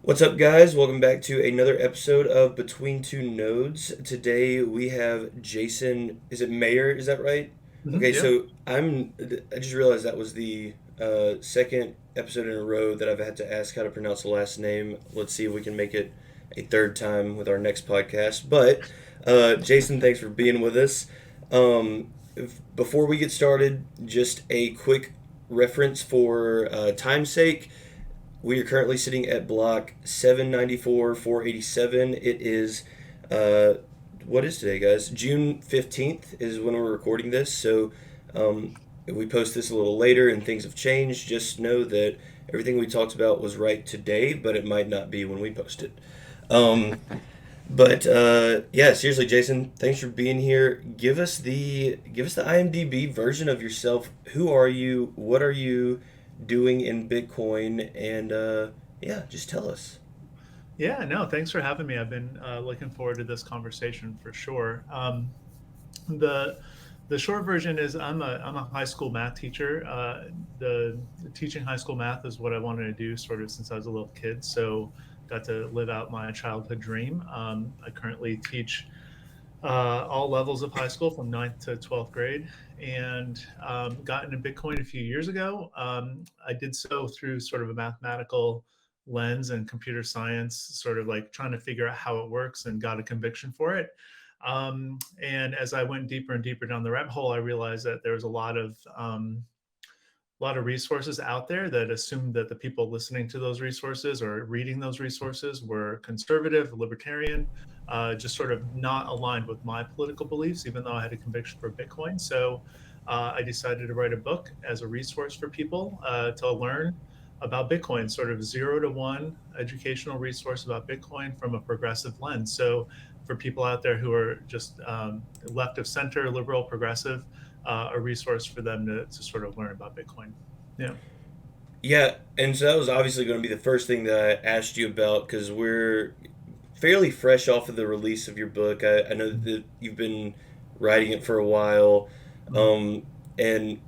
What's up, guys? Welcome back to another episode of Between Two Nodes. Today we have Jason. Is it Maier? Is that right? Okay, Yeah. so I just realized that was the second episode in a row that I've had to ask how to pronounce the last name. Let's see if we can make it a third time with our next podcast. But Jason, thanks for being with us. Before we get started, just a quick reference for time's sake. We are currently sitting at block 794, 487. It is, uh, what is today, guys? June 15th is when we're recording this. So if we post this a little later and things have changed, just know that everything we talked about was right today, but it might not be when we post it. Um, but yeah, seriously, Jason, thanks for being here. Give us the IMDb version of yourself. Who are you? What are you doing in Bitcoin? And yeah, just tell us. Yeah, no, thanks for having me. I've been looking forward to this conversation for sure. The the short version is I'm a high school math teacher. The teaching high school math is what I wanted to do sort of since I was a little kid. So got to live out my childhood dream. I currently teach all levels of high school from ninth to 12th grade and got into Bitcoin a few years ago. I did so through sort of a mathematical lens and computer science, sort of like trying to figure out how it works and got a conviction for it. And as I went deeper and deeper down the rabbit hole, I realized that there was a lot of resources out there that assumed that the people listening to those resources or reading those resources were conservative, libertarian, just sort of not aligned with my political beliefs, even though I had a conviction for Bitcoin. So I decided to write a book as a resource for people to learn about Bitcoin, sort of 0 to 1 educational resource about Bitcoin from a progressive lens. So for people out there who are just left of center, liberal, progressive, a resource for them to sort of learn about Bitcoin. Yeah. Yeah, and so that was obviously going to be the first thing that I asked you about because we're fairly fresh off of the release of your book. I know that you've been writing it for a while, Mm-hmm. um, and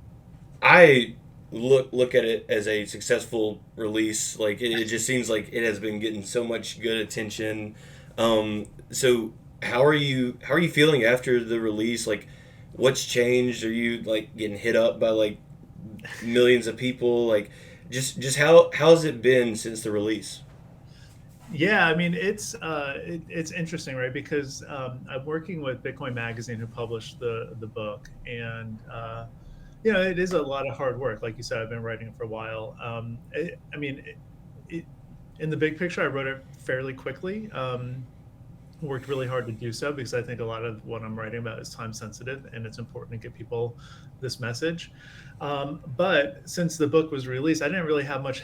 I look at it as a successful release. Like it just seems like it has been getting so much good attention. So how are you feeling after the release? Like, what's changed? Are you like getting hit up by like millions of people? Like, just how's it been since the release? Yeah, I mean it's interesting, right? Because I'm working with Bitcoin Magazine, who published the book, and it is a lot of hard work. Like you said, I've been writing it for a while. I mean, it, in the big picture, I wrote it fairly quickly. Worked really hard to do so because I think a lot of what I'm writing about is time sensitive and it's important to get people this message. But since the book was released, I didn't really have much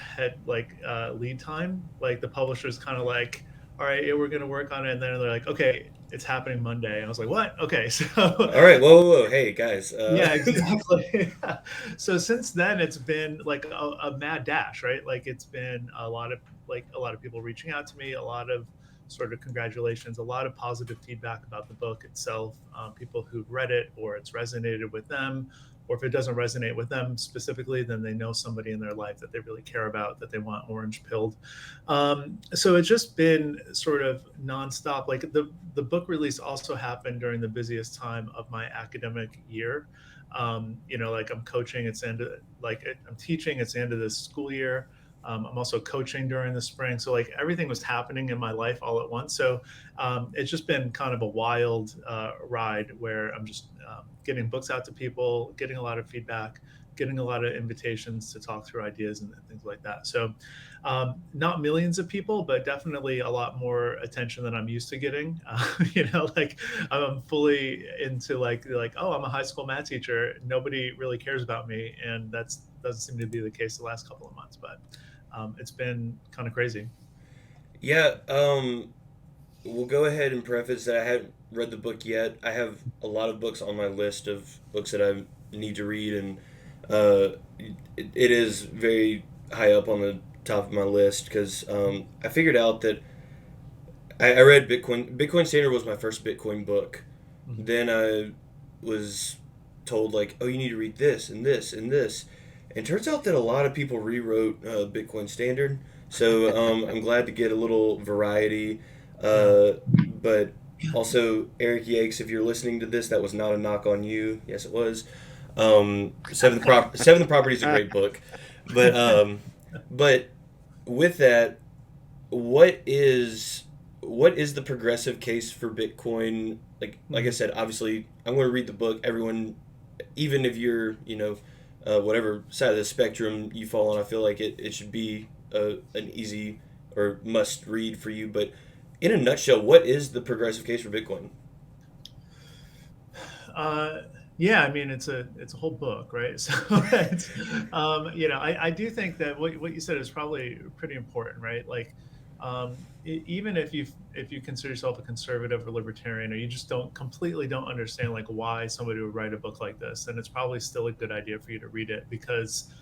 lead time. Like the publisher's kind of like, all right, yeah, we're going to work on it. And then they're like, okay, it's happening Monday. And I was like, what? Okay. So All right, whoa, whoa, whoa. Hey guys. yeah, exactly. So since then, it's been like a mad dash, right? Like it's been a lot of people reaching out to me, a lot of sort of congratulations, a lot of positive feedback about the book itself, people who've read it or it's resonated with them, or if it doesn't resonate with them specifically, then they know somebody in their life that they really care about, that they want orange pilled. So it's just been sort of nonstop. Like the book release also happened during the busiest time of my academic year. Like I'm coaching, it's end of, like I'm teaching, it's the end of this school year. I'm also coaching during the spring. So like everything was happening in my life all at once. So it's just been kind of a wild ride where I'm just getting books out to people, getting a lot of feedback, getting a lot of invitations to talk through ideas and things like that. So not millions of people, but definitely a lot more attention than I'm used to getting. Like I'm fully into like, oh, I'm a high school math teacher. Nobody really cares about me, and that's doesn't seem to be the case the last couple of months. But it's been kind of crazy. Yeah, we'll go ahead and preface that I haven't read the book yet. I have a lot of books on my list of books that I need to read, and it is very high up on the top of my list because I figured out that I read Bitcoin. Bitcoin Standard was my first Bitcoin book. Mhm. Then I was told like, oh, you need to read this and this and this, and it turns out that a lot of people rewrote Bitcoin Standard. So I'm glad to get a little variety. Yeah. But also, Eric Yakes, if you're listening to this, that was not a knock on you. Yes, it was. Seventh Property is a great book, but but with that, what is what is the progressive case for Bitcoin? Like I Mhm. said, obviously, I'm going to read the book. Everyone, even if you're whatever side of the spectrum you fall on, I feel like it should be an easy or must read for you. But in a nutshell, what is the progressive case for Bitcoin? Uh, yeah, I mean it's a whole book, right? So it's I do think that what you said is probably pretty important, right? Like even if you consider yourself a conservative or libertarian, or you just don't understand like why somebody would write a book like this, then it's probably still a good idea for you to read it, because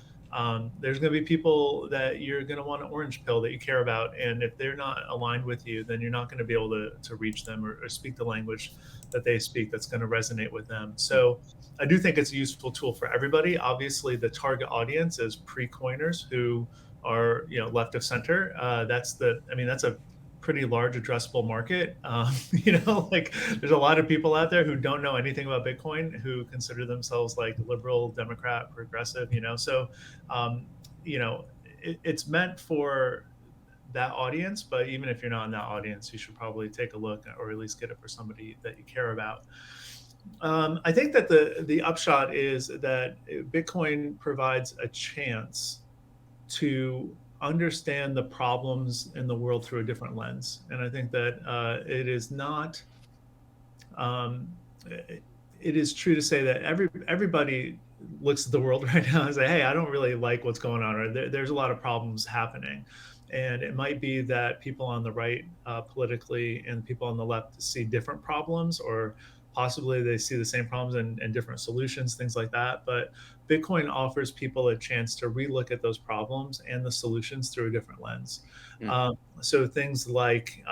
there's going to be people that you're going to want an orange pill that you care about, and if they're not aligned with you, then you're not going to be able to reach them, or speak the language that they speak that's going to resonate with them. So I do think it's a useful tool for everybody. Obviously, the target audience is pre-coiners who are left of center. That's a pretty large addressable market. Like there's a lot of people out there who don't know anything about Bitcoin, who consider themselves like liberal, Democrat, progressive. So um, it's meant for that audience, but even if you're not in that audience, you should probably take a look, or at least get it for somebody that you care about. I think that the upshot is that Bitcoin provides a chance to understand the problems in the world through a different lens, and I think that it is not. It is true to say that everybody looks at the world right now and say, "Hey, I don't really like what's going on," or "There's a lot of problems happening." And it might be that people on the right politically and people on the left see different problems, or possibly they see the same problems and different solutions, things like that. But Bitcoin offers people a chance to relook at those problems and the solutions through a different lens. Mm. So things like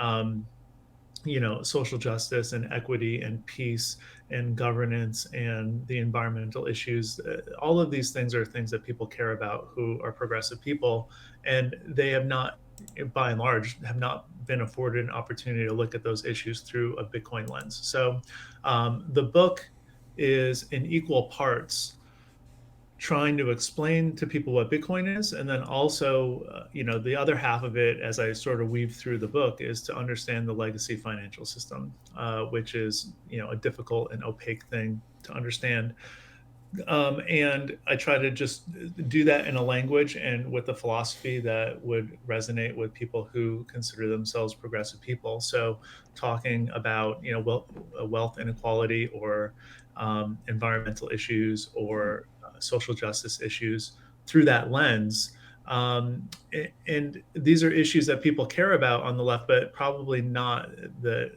social justice and equity and peace and governance and the environmental issues, all of these things are things that people care about who are progressive people, and they have not, by and large, have not been afforded an opportunity to look at those issues through a Bitcoin lens. So the book is in equal parts trying to explain to people what Bitcoin is, and then also, the other half of it, as I sort of weave through the book, is to understand the legacy financial system, which is a difficult and opaque thing to understand. And I try to just do that in a language and with a philosophy that would resonate with people who consider themselves progressive people. So, talking about wealth inequality, or environmental issues, or social justice issues through that lens. And these are issues that people care about on the left, but probably not the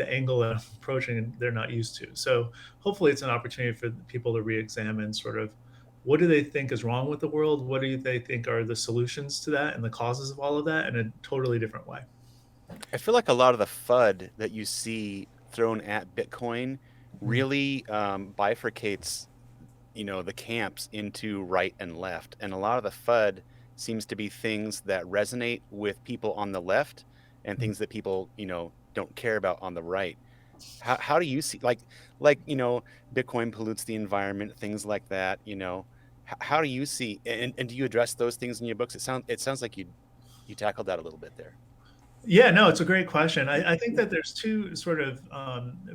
angle that I'm approaching, and they're not used to. So hopefully it's an opportunity for people to re-examine sort of what do they think is wrong with the world, what do they think are the solutions to that and the causes of all of that, in a totally different way. I feel like a lot of the FUD that you see thrown at Bitcoin Mm. really bifurcates, the camps into right and left. And a lot of the FUD seems to be things that resonate with people on the left and things that people, don't care about on the right. How do you see, Bitcoin pollutes the environment, things like that. How do you see, and do you address those things in your books? It sounds like you tackled that a little bit there. Yeah, no, it's a great question. I think that there's two sort of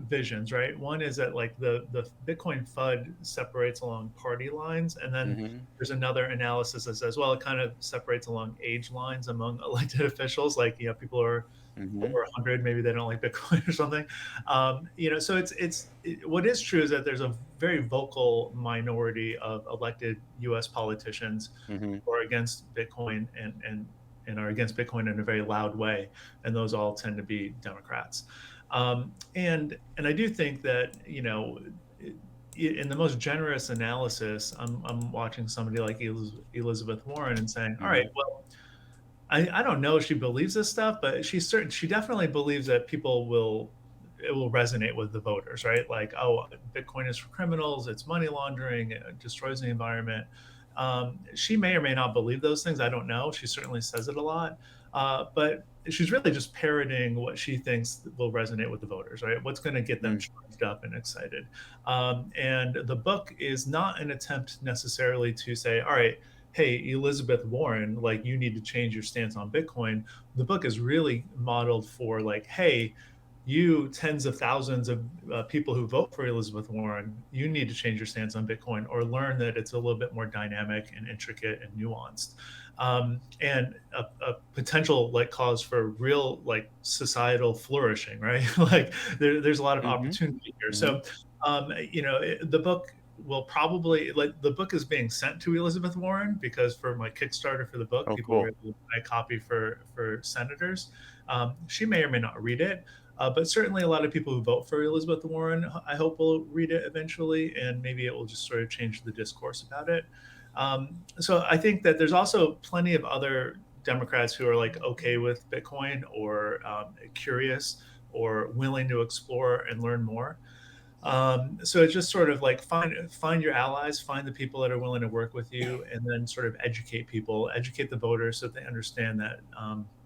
visions, right? One is that like the Bitcoin FUD separates along party lines, and then Hmm. there's another analysis that says, well, it kind of separates along age lines among elected officials. Like, people are Hmm. over 100, maybe they don't like Bitcoin or something. So what is true is that there's a very vocal minority of elected U.S. politicians Hmm. who are against Bitcoin, and are against Bitcoin in a very loud way, and those all tend to be Democrats. And I do think that in the most generous analysis, I'm watching somebody like Elizabeth Warren and saying, all right, Hmm. well, I don't know if she believes this stuff, but she definitely believes that it will resonate with the voters, right? Like, oh, Bitcoin is for criminals, it's money laundering, it destroys the environment. She may or may not believe those things. I don't know. She certainly says it a lot. But she's really just parroting what she thinks will resonate with the voters, right? What's going to get them charged up and excited. And the book is not an attempt necessarily to say, all right, hey, Elizabeth Warren, like you need to change your stance on Bitcoin. The book is really modeled for like, hey, you tens of thousands of people who vote for Elizabeth Warren, you need to change your stance on Bitcoin or learn that it's a little bit more dynamic and intricate and nuanced. And a potential like cause for real like societal flourishing, right? Like there's a lot of opportunity here. So, the book will probably like the book is being sent to Elizabeth Warren because for my Kickstarter for the book, people were able to buy a copy for senators. She may or may not read it. But certainly a lot of people who vote for Elizabeth Warren, I hope will read it eventually, and maybe it will just sort of change the discourse about it. So I think that there's also plenty of other Democrats who are like okay with Bitcoin or curious or willing to explore and learn more. So it's just sort of like find your allies, find the people that are willing to work with you, and then sort of educate people, educate the voters so that they understand that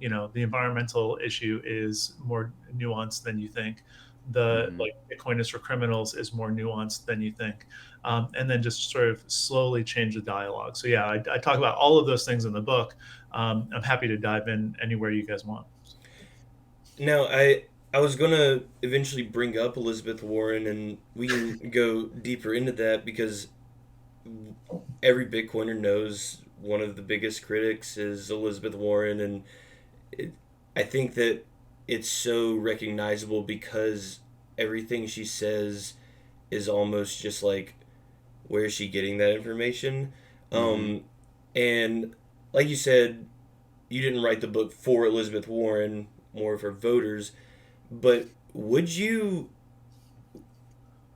the environmental issue is more nuanced than you think. The like Bitcoin is for criminals is more nuanced than you think, and then just sort of slowly change the dialogue. So yeah, I talk about all of those things in the book. I'm happy to dive in anywhere you guys want. Now, I was gonna eventually bring up Elizabeth Warren, and we can go deeper into that because every Bitcoiner knows one of the biggest critics is Elizabeth Warren, and I think that it's so recognizable because everything she says is almost just like, where is she getting that information? And like you said, you didn't write the book for Elizabeth Warren, more for voters. But would you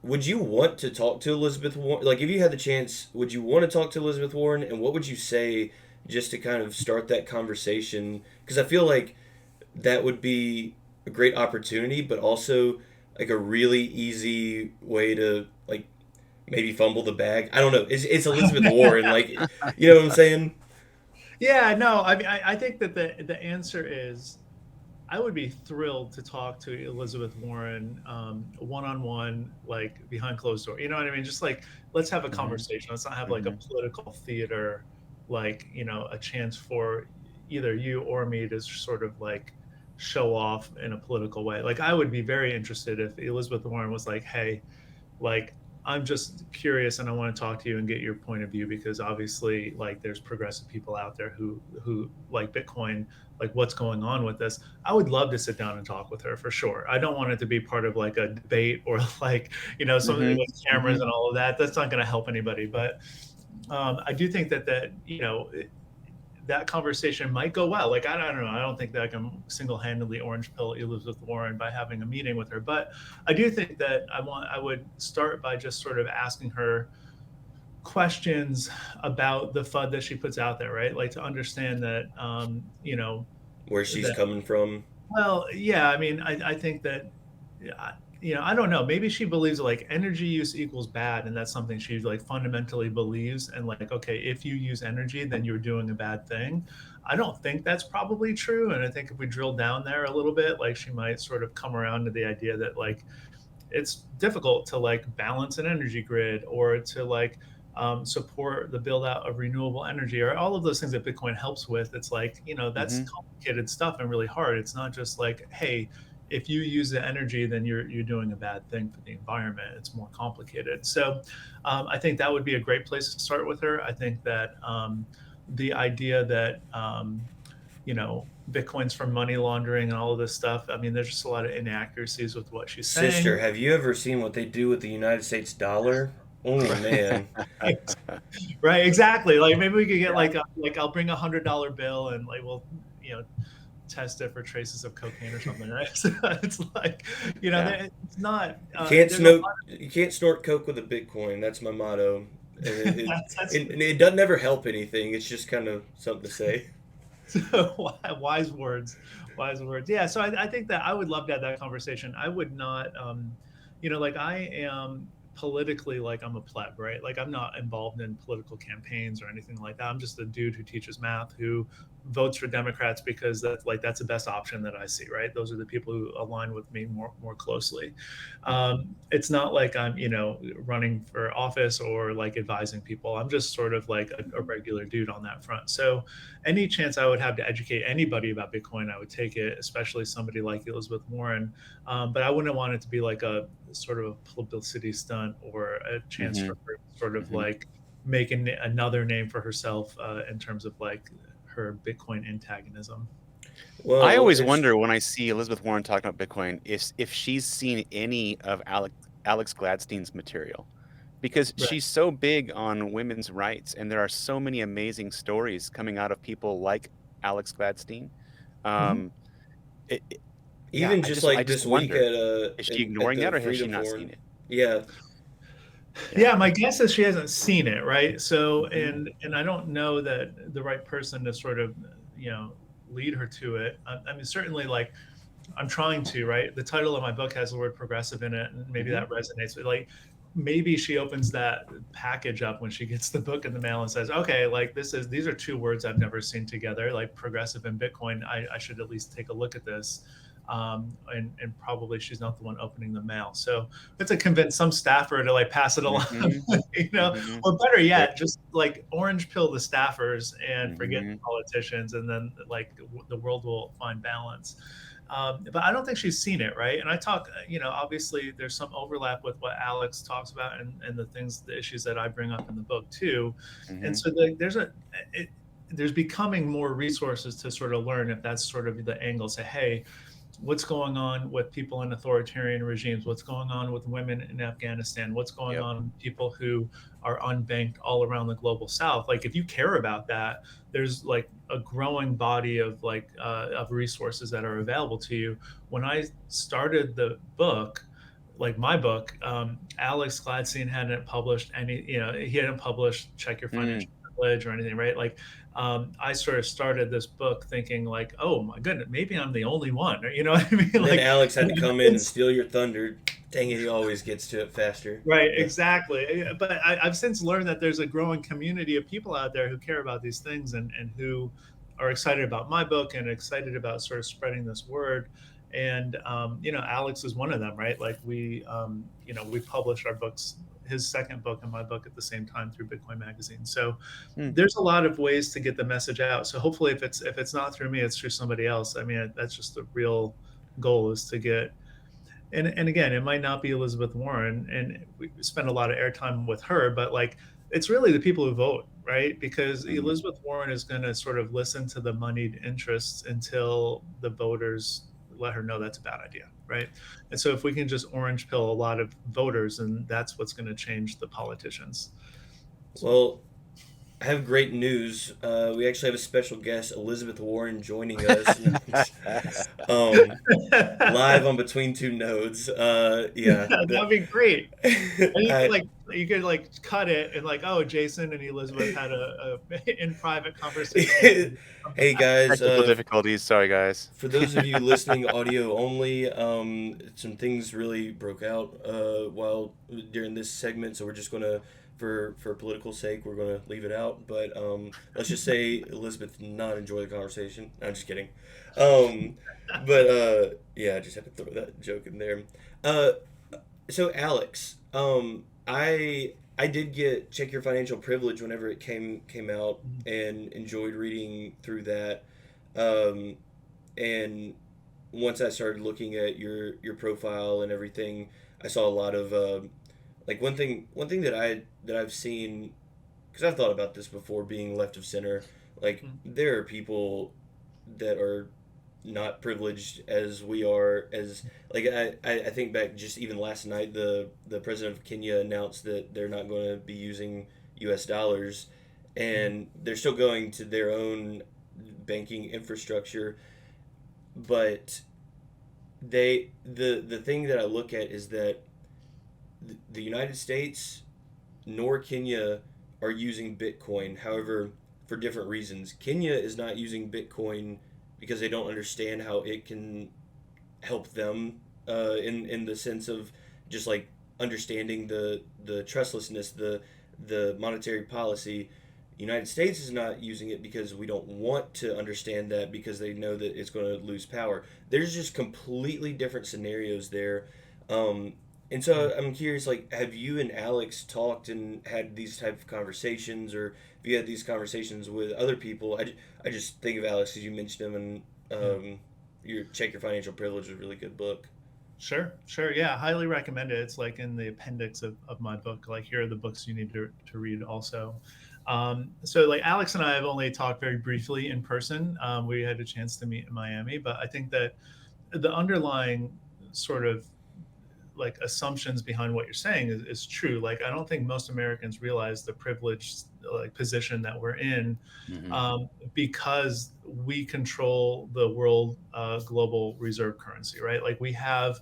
want to talk to Elizabeth Warren? Like, if you had the chance, would you want to talk to Elizabeth Warren? And what would you say just to kind of start that conversation? Because I feel like that would be a great opportunity, but also like a really easy way to like maybe fumble the bag. I don't know. It's Elizabeth Warren. Like, you know what I'm saying? Yeah, no, I mean, I think that the answer is I would be thrilled to talk to Elizabeth Warren one-on-one, like behind closed door. You know what I mean? Just like, let's have a conversation. Let's not have like a political theater, like, a chance for either you or me to sort of like show off in a political way. Like, I would be very interested if Elizabeth Warren was like, hey, like, I'm just curious and I want to talk to you and get your point of view because obviously like there's progressive people out there who like Bitcoin, like what's going on with this. I would love to sit down and talk with her for sure. I don't want it to be part of like a debate or like, something with cameras and all of that. That's not going to help anybody. But I do think that that conversation might go well. Like, I don't know. I don't think that I can single-handedly orange pill Elizabeth Warren by having a meeting with her. But I do think that I would start by just sort of asking her questions about the FUD that she puts out there, right? Like to understand that, where she's coming from. Well, yeah. I mean, I think that, I don't know. Maybe she believes like energy use equals bad, and that's something she like fundamentally believes. And like, okay, if you use energy, then you're doing a bad thing. I don't think that's probably true. And I think if we drill down there a little bit, like she might sort of come around to the idea that like it's difficult to like balance an energy grid or to like support the build out of renewable energy or all of those things that Bitcoin helps with. It's like, that's complicated stuff and really hard. It's not just like, hey, if you use the energy, then you're doing a bad thing for the environment. It's more complicated. So I think that would be a great place to start with her. I think that the idea that, Bitcoin's from money laundering and all of this stuff. I mean, there's just a lot of inaccuracies with what she's saying. Sister, have you ever seen what they do with the United States dollar? Oh, man. Right, exactly. Like maybe we could get like I'll bring $100 bill and like we'll, test it for traces of cocaine or something, right? So it's like, it's not. You can't snort coke with a Bitcoin. That's my motto. And it doesn't ever help anything. It's just kind of something to say. So wise words. Yeah. So I think that I would love to have that conversation. I would not, like I am politically, like I'm a pleb, right? Like I'm not involved in political campaigns or anything like that. I'm just a dude who teaches math, who votes for Democrats because that's the best option that I see, right? Those are the people who align with me more closely. It's not like I'm, running for office or like advising people. I'm just sort of like a regular dude on that front. So any chance I would have to educate anybody about Bitcoin, I would take it, especially somebody like Elizabeth Warren. But I wouldn't want it to be like a sort of a publicity stunt or a chance Mm-hmm. for her to sort of Mm-hmm. like make another name for herself in terms of like her Bitcoin antagonism. Well, I always it's- wonder when I see Elizabeth Warren talking about Bitcoin if she's seen any of Alex Gladstein's material, because Right. she's so big on women's rights, and there are so many amazing stories coming out of people like Alex Gladstein. Even I just just like I just this week wonder, at is she at ignoring the it, or has she Freedom not Forum. seen it? Yeah. Yeah, my guess is she hasn't seen it, right? So, Mhm. and I don't know that the right person to sort of, lead her to it. I mean, certainly, like I'm trying to, right? The title of my book has the word progressive in it, and maybe Mhm. that resonates. But like, maybe she opens that package up when she gets the book in the mail and says, "Okay, like these are two words I've never seen together, like progressive and Bitcoin. I should at least take a look at this." And probably she's not the one opening the mail. So but to convince some staffer to like pass it along, Mhm. Mhm. or better Yep. yet, just like orange pill the staffers and forget the Mhm. politicians, and then like the world will find balance. But I don't think she's seen it, right? And I talk, obviously there's some overlap with what Alex talks about and the issues that I bring up in the book too. And Mhm. so there's becoming more resources to sort of learn if that's sort of the angle. Say, hey, what's going on with people in authoritarian regimes, what's going on with women in Afghanistan, what's going Yep. on with people who are unbanked all around the global south. Like if you care about that, there's like a growing body of of resources that are available to you. When I started the book, like my book, Alex Gladstein hadn't published any, he hadn't published Check Your Mm. Financial Privilege or anything, right? Like I sort of started this book thinking like, oh my goodness, maybe I'm the only one, or you know what I mean? And then Like, Alex had to come in and steal your thunder. Dang it, he always gets to it faster. right, Yeah. exactly. But I've since learned that there's a growing community of people out there who care about these things and who are excited about my book and excited about sort of spreading this word. And Alex is one of them, right? Like we published our books, his second book and my book at the same time through Bitcoin Magazine. So Mm. there's a lot of ways to get the message out. So hopefully, if it's not through me, it's through somebody else. I mean, that's just the real goal is to get. And again, it might not be Elizabeth Warren, and we spend a lot of airtime with her, but like it's really the people who vote, right? Because Mhm. Elizabeth Warren is going to sort of listen to the moneyed interests until the voters let her know that's a bad idea, right? And so if we can just orange pill a lot of voters, and that's what's going to change the politicians. So. Well, I have great news. We actually have a special guest, Elizabeth Warren, joining us. Live on Between Two Nodes. Yeah. That'd be great. And I, you could like cut it and like, oh, Jason and Elizabeth had a in private conversation. hey guys, Technical difficulties. Sorry, guys. for those of you listening audio only, some things really broke out while during this segment, so we're just gonna, for political sake, we're gonna leave it out. But let's just say Elizabeth did not enjoy the conversation. No, I'm just kidding. But yeah, I just had to throw that joke in there. Uh, so Alex, I did get Check Your Financial Privilege whenever it came out and enjoyed reading through that. Um, and once I started looking at your profile and everything, I saw a lot of like one thing that I've seen, because I've thought about this before, being left of center. Like there are people that are not privileged as we are, as like I think back just even last night, the president of Kenya announced that they're not going to be using US dollars, and they're still going to their own banking infrastructure. But the thing that I look at is that the United States nor Kenya are using Bitcoin. However, for different reasons. Kenya is not using Bitcoin because they don't understand how it can help them in the sense of just like understanding the trustlessness, the monetary policy. United States is not using it because we don't want to understand that, because they know that it's going to lose power. There's just completely different scenarios there. Um, and so I'm curious, like, have you and Alex talked and had these type of conversations, or have you had these conversations with other people? I just think of Alex because you mentioned him, and Yeah. your Check Your Financial Privilege is a really good book. Sure. Yeah, highly recommend it. It's like in the appendix of my book. Like, here are the books you need to read also. So like Alex and I have only talked very briefly in person. We had a chance to meet in Miami, but I think that the underlying sort of like assumptions behind what you're saying is true. Like, I don't think most Americans realize the privileged like position that we're in, Mm-hmm. because we control the world global reserve currency, right? Like, we have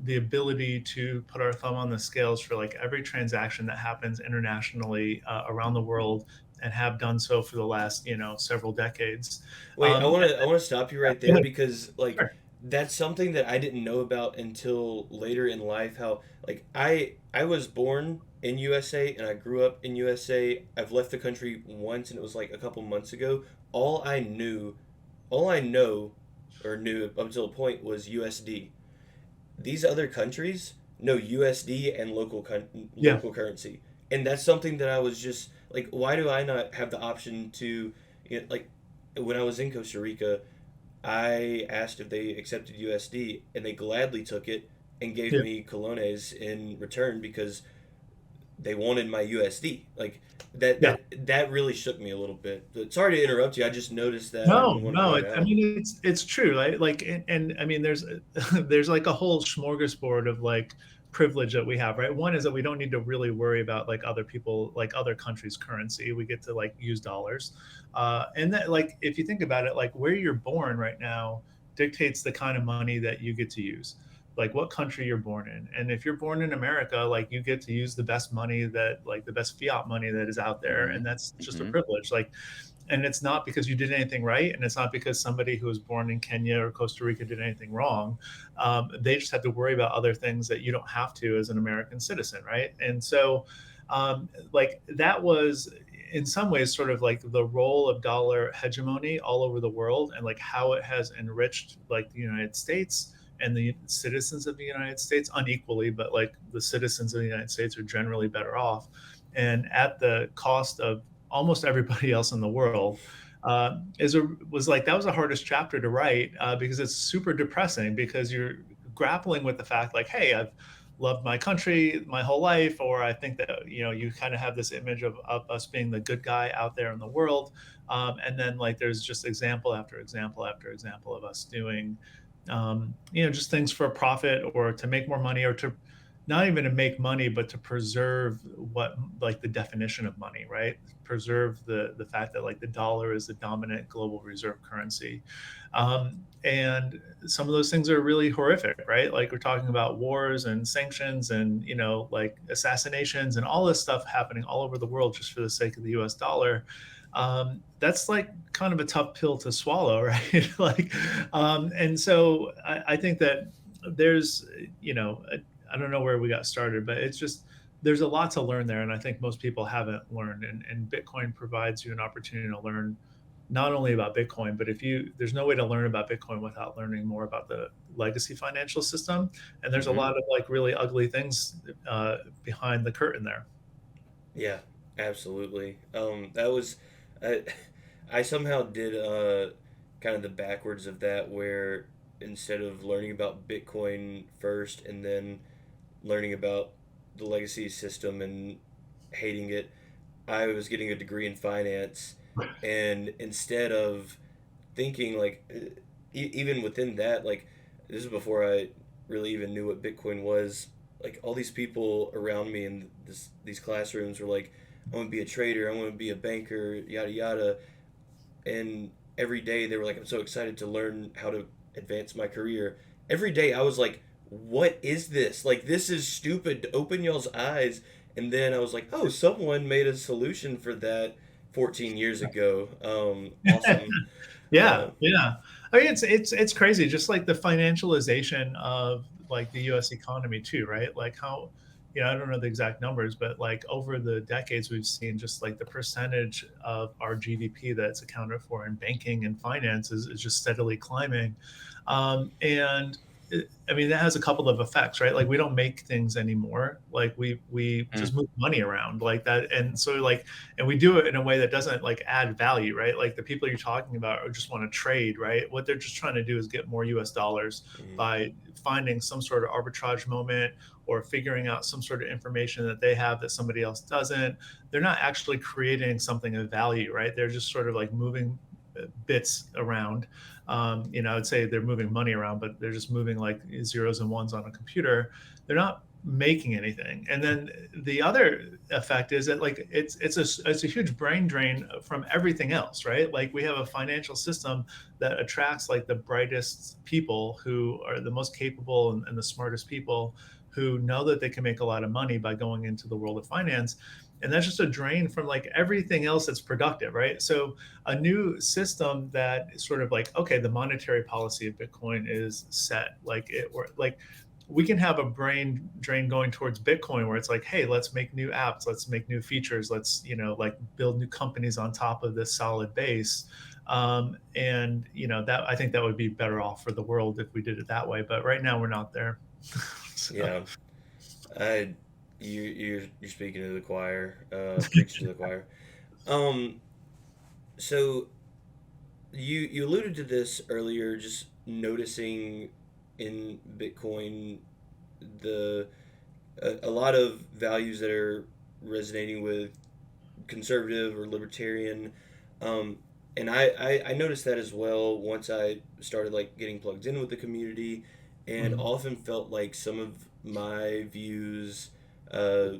the ability to put our thumb on the scales for like every transaction that happens internationally around the world, and have done so for the last several decades. Wait, I want to stop you right there Yeah, because like sure. that's something that I didn't know about until later in life. How like I was born in USA and I grew up in USA. I've left the country once and it was like a couple months ago. All I knew, all I know or knew up until a point was USD. These other countries know USD and Yeah. local currency, and that's something that I was just like, why do I not have the option to, like, when I was in Costa Rica, I asked if they accepted USD, and they gladly took it and gave Yeah. me colones in return because they wanted my USD. Like Yeah. that really shook me a little bit. But sorry to interrupt you. I just noticed that No, and want to no. point it I out. mean, it's true, right? Like, and I mean, there's there's like a whole smorgasbord of like privilege that we have, right? One is that we don't need to really worry about like other people, like other countries' currency. We get to like use dollars, and that, like, if you think about it, like where you're born right now dictates the kind of money that you get to use. Like what country you're born in, and if you're born in America, like you get to use the best money, that like the best fiat money that is out there, Mm-hmm. and that's just a Mm-hmm. privilege. Like, and it's not because you did anything right, and it's not because somebody who was born in Kenya or Costa Rica did anything wrong. They just have to worry about other things that you don't have to as an American citizen, right? And so like that was in some ways sort of like the role of dollar hegemony all over the world, and like how it has enriched like the United States and the citizens of the United States unequally, but like the citizens of the United States are generally better off, and at the cost of almost everybody else in the world. Was like, that was the hardest chapter to write, because it's super depressing, because you're grappling with the fact like, hey, I've loved my country my whole life, or I think that you kind of have this image of us being the good guy out there in the world, and then like there's just example after example after example of us doing just things for a profit, or to make more money, or to not even to make money, but to preserve what, like, the definition of money, right? Preserve the fact that like the dollar is the dominant global reserve currency, and some of those things are really horrific, right? Like, we're talking about wars and sanctions, and like assassinations and all this stuff happening all over the world just for the sake of the U.S. dollar. That's like kind of a tough pill to swallow, right? Like, and so I think that there's, I don't know where we got started, but it's just there's a lot to learn there, and I think most people haven't learned. And Bitcoin provides you an opportunity to learn not only about Bitcoin, but there's no way to learn about Bitcoin without learning more about the legacy financial system. And there's a Mm-hmm. lot of like really ugly things behind the curtain there. Yeah, absolutely. That was, I, I somehow did kind of the backwards of that, where instead of learning about Bitcoin first and then learning about the legacy system and hating it, I was getting a degree in finance, and instead of thinking like, even within that, like this is before I really even knew what Bitcoin was. Like all these people around me in these classrooms were like, I want to be a trader, I want to be a banker, yada yada, and every day they were like, I'm so excited to learn how to advance my career. Every day I was like, what is this? Like this is stupid. Open y'all's eyes. And then I was like, oh, someone made a solution for that 14 years ago. Awesome. Yeah, Uh, yeah. I mean, it's crazy, just like the financialization of like the U.S. economy too, right? Like how, I don't know the exact numbers, but like over the decades, we've seen just like the percentage of our GDP that's accounted for in banking and finance is just steadily climbing. And I mean, that has a couple of effects, right? Like we don't make things anymore. Like we Mm. just move money around like that. And so like, and we do it in a way that doesn't like add value, right? Like the people you're talking about or just want to trade, right? What they're just trying to do is get more US dollars by finding some sort of arbitrage moment or figuring out some sort of information that they have that somebody else doesn't. They're not actually creating something of value, right? They're just sort of like moving bits around. I'd say they're moving money around, but they're just moving like zeros and ones on a computer. They're not making anything. And then the other effect is that like it's a huge brain drain from everything else, right? Like we have a financial system that attracts like the brightest people who are the most capable and the smartest people who know that they can make a lot of money by going into the world of finance. And that's just a drain from like everything else that's productive, right? So a new system that is sort of like, okay, the monetary policy of Bitcoin is set, like it or like we can have a brain drain going towards Bitcoin where it's like, hey, let's make new apps, let's make new features, let's like build new companies on top of this solid base. And that I think that would be better off for the world if we did it that way. But right now we're not there. So. Yeah, I you're speaking to the choir, preaching to the choir. Um, so you alluded to this earlier, just noticing in Bitcoin the a lot of values that are resonating with conservative or libertarian. Um, and I noticed that as well once I started like getting plugged in with the community, and Mhm. often felt like some of my views, uh,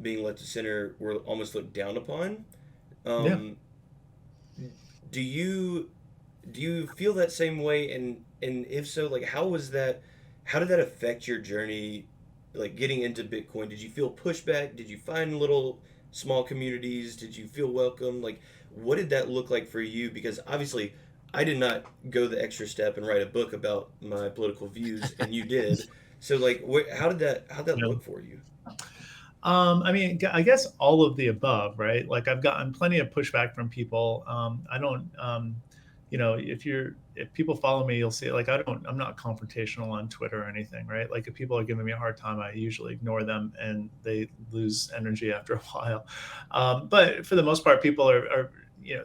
being left to center, were almost looked down upon. Yeah. Um, do you feel that same way? And if so, like how was that? How did that affect your journey, like getting into Bitcoin? Did you feel pushback? Did you find little small communities? Did you feel welcome? Like what did that look like for you? Because obviously I did not go the extra step and write a book about my political views, and you did. So like, how did that Yeah. look for you? I mean, I guess all of the above, right? Like I've gotten plenty of pushback from people. I don't, if people follow me, you'll see like I'm not confrontational on Twitter or anything, right? Like if people are giving me a hard time, I usually ignore them and they lose energy after a while. But for the most part, people are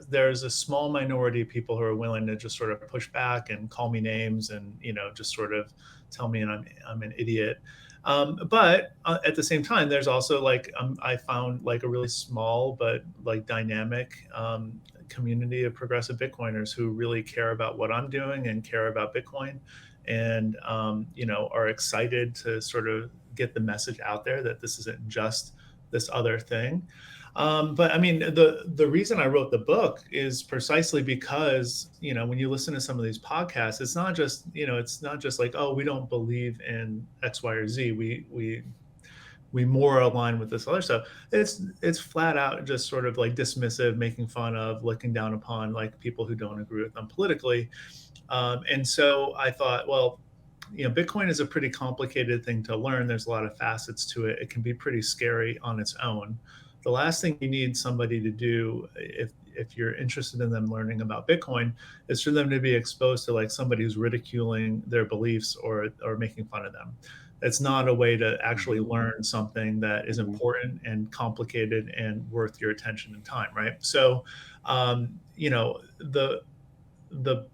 there's a small minority of people who are willing to just sort of push back and call me names and just sort of tell me I'm an idiot. But at the same time, there's also like I found like a really small but like dynamic community of progressive Bitcoiners who really care about what I'm doing and care about Bitcoin, and are excited to sort of get the message out there that this isn't just this other thing. But I mean, the reason I wrote the book is precisely because when you listen to some of these podcasts, it's not just like, oh, we don't believe in X, Y, or Z. We more align with this other stuff. It's flat out just sort of like dismissive, making fun of, looking down upon like people who don't agree with them politically. And so I thought, well, Bitcoin is a pretty complicated thing to learn. There's a lot of facets to it. It can be pretty scary on its own. The last thing you need somebody to do if you're interested in them learning about Bitcoin is for them to be exposed to like somebody who's ridiculing their beliefs or making fun of them. It's not a way to actually learn something that is important and complicated and worth your attention and time, right? So, the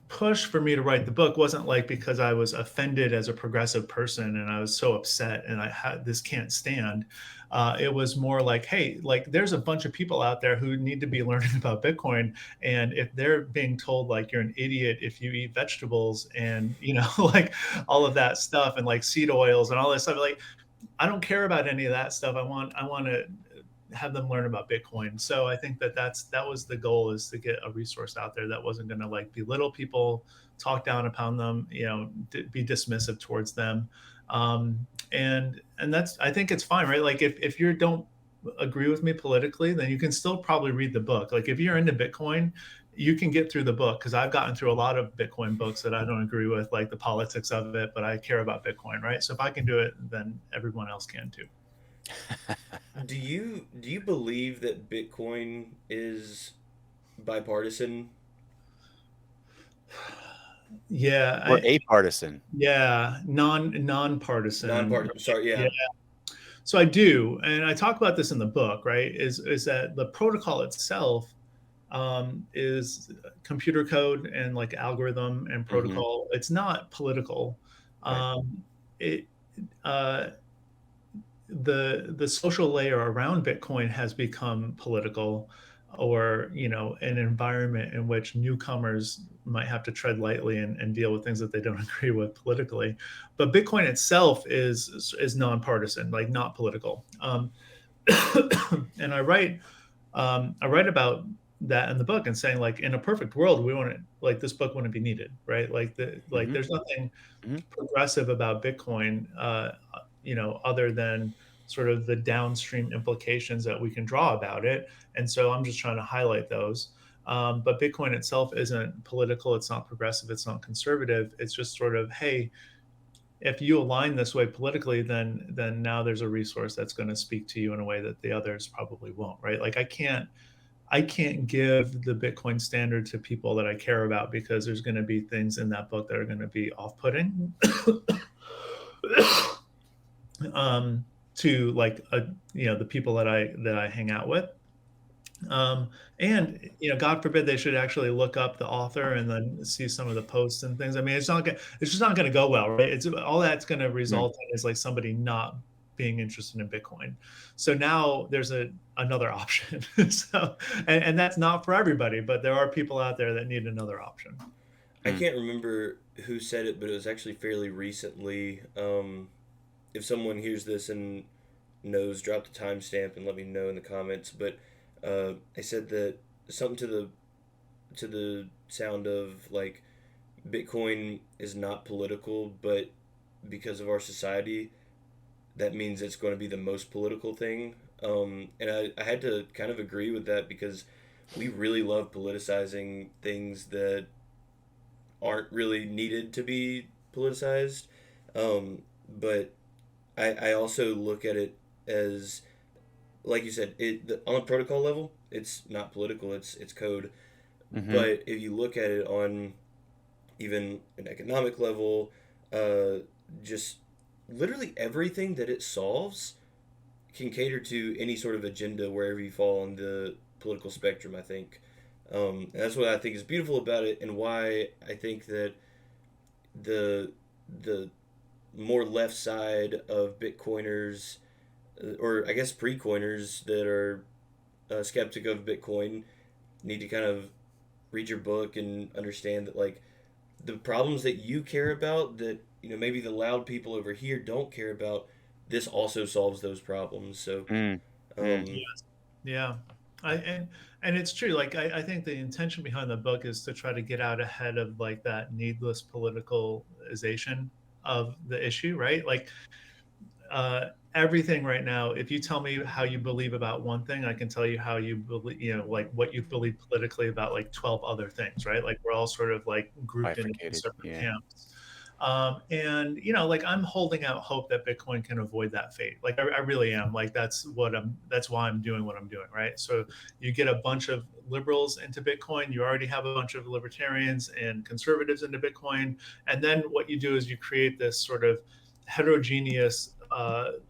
push for me to write the book wasn't like because I was offended as a progressive person and I was so upset and I had this can't stand. It was more like, hey, like there's a bunch of people out there who need to be learning about Bitcoin, and if they're being told like you're an idiot if you eat vegetables and like all of that stuff and like seed oils and all this stuff, like I don't care about any of that stuff. I want to have them learn about Bitcoin. So I think that was the goal, is to get a resource out there that wasn't going to like belittle people, talk down upon them, be dismissive towards them. And that's, I think it's fine, right? Like if you don't agree with me politically, then you can still probably read the book. Like if you're into Bitcoin, you can get through the book, because I've gotten through a lot of Bitcoin books that I don't agree with, like the politics of it, but I care about Bitcoin, right? So if I can do it, then everyone else can too. Do you believe that Bitcoin is bipartisan? Yeah, Or apartisan? nonpartisan. Nonpartisan. Sorry, Yeah. yeah. So I do, and I talk about this in the book, right? Is that the protocol itself is computer code and like algorithm and Hmm. protocol. It's not political. Right. It uh, the social layer around Bitcoin has become political, or an environment in which newcomers might have to tread lightly and deal with things that they don't agree with politically. But Bitcoin itself is nonpartisan, like not political. And I write about that in the book and saying, like, in a perfect world, we want to, like, this book wouldn't be needed, right? Like Hmm. there's nothing Hmm. progressive about Bitcoin, other than sort of the downstream implications that we can draw about it. And so I'm just trying to highlight those. But Bitcoin itself isn't political. It's not progressive. It's not conservative. It's just sort of, hey, if you align this way politically, then now there's a resource that's going to speak to you in a way that the others probably won't, right? Like I can't give the Bitcoin standard to people that I care about, because there's going to be things in that book that are going to be off-putting um, to, like, the people that I hang out with. And God forbid they should actually look up the author and then see some of the posts and things. I mean, it's just not going to go well, right? It's all that's going to result in is like somebody not being interested in Bitcoin. So now there's another option. So, and that's not for everybody, but there are people out there that need another option. I can't remember who said it, but it was actually fairly recently. If someone hears this and knows, drop the timestamp and let me know in the comments. But I said that something to the sound of like Bitcoin is not political, but because of our society, that means it's going to be the most political thing. And I had to kind of agree with that because we really love politicizing things that aren't really needed to be politicized. But I also look at it as, like you said, on a protocol level, it's not political. It's code. Hmm. But if you look at it on even an economic level, just literally everything that it solves can cater to any sort of agenda wherever you fall on the political spectrum. I think, and that's what I think is beautiful about it, and why I think that the more left side of Bitcoiners, or I guess pre-coiners that are skeptic of Bitcoin, need to kind of read your book and understand that like the problems that you care about, that maybe the loud people over here don't care about, this also solves those problems. So Mm. Mm. um, Yeah. And it's true. Like I think the intention behind the book is to try to get out ahead of like that needless politicalization of the issue, right? Like everything right now, if you tell me how you believe about one thing, I can tell you how you believe, like what you believe politically about like 12 other things, right? Like we're all sort of like grouped into Bifurcated. separate Yeah. camps. And like I'm holding out hope that Bitcoin can avoid that fate. Like I really am. Like that's why I'm doing what I'm doing, right? So you get a bunch of liberals into Bitcoin, you already have a bunch of libertarians and conservatives into Bitcoin, and then what you do is you create this sort of heterogeneous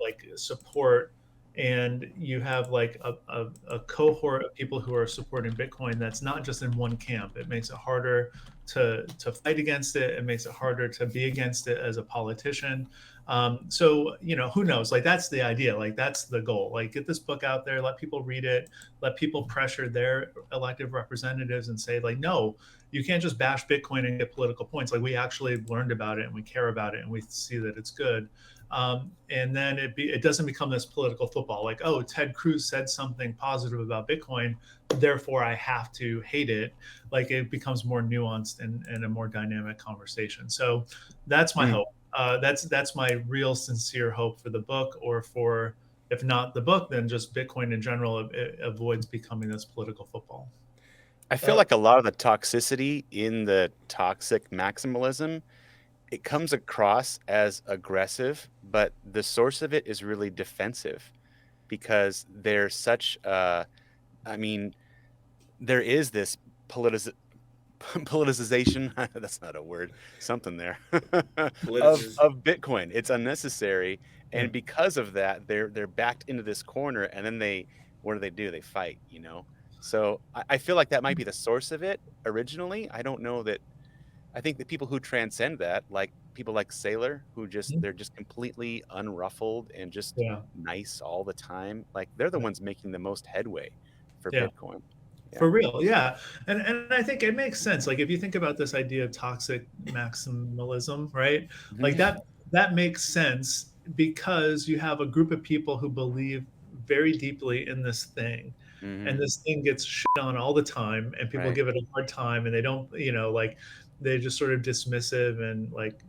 like support, and you have like a cohort of people who are supporting Bitcoin that's not just in one camp. It makes it harder to fight against it. It makes it harder to be against it as a politician. So who knows? Like that's the idea. Like that's the goal. Like get this book out there, let people read it, let people pressure their elected representatives and say like, no, you can't just bash Bitcoin and get political points. Like we actually learned about it and we care about it and we see that it's good. And then it doesn't become this political football. Like, oh, Ted Cruz said something positive about Bitcoin, therefore I have to hate it. Like it becomes more nuanced and a more dynamic conversation. So that's my Mm. hope. That's my real sincere hope for the book, or for, if not the book, then just Bitcoin in general. It avoids becoming this political football. I feel uh, like a lot of the toxicity in the toxic maximalism, it comes across as aggressive, but the source of it is really defensive. because there's such I mean, there is this politiz politicization, that's not a word, something there, Politicis. of Bitcoin. It's unnecessary, Yeah. and because of that, they're backed into this corner, and then what do? They fight, you know? So I feel like that might be the source of it originally. I don't know that. I think that people who transcend that, like people like Sailor, who they're just completely unruffled and just Yeah. nice all the time, like, they're the Yeah. ones making the most headway for Yeah. Bitcoin. Yeah. For real, yeah. And I think it makes sense. Like if you think about this idea of toxic maximalism, right? Like Mhm. that makes sense because you have a group of people who believe very deeply in this thing. And Mhm. this thing gets shit on all the time and people Right. give it a hard time and they don't, like they just sort of dismissive and like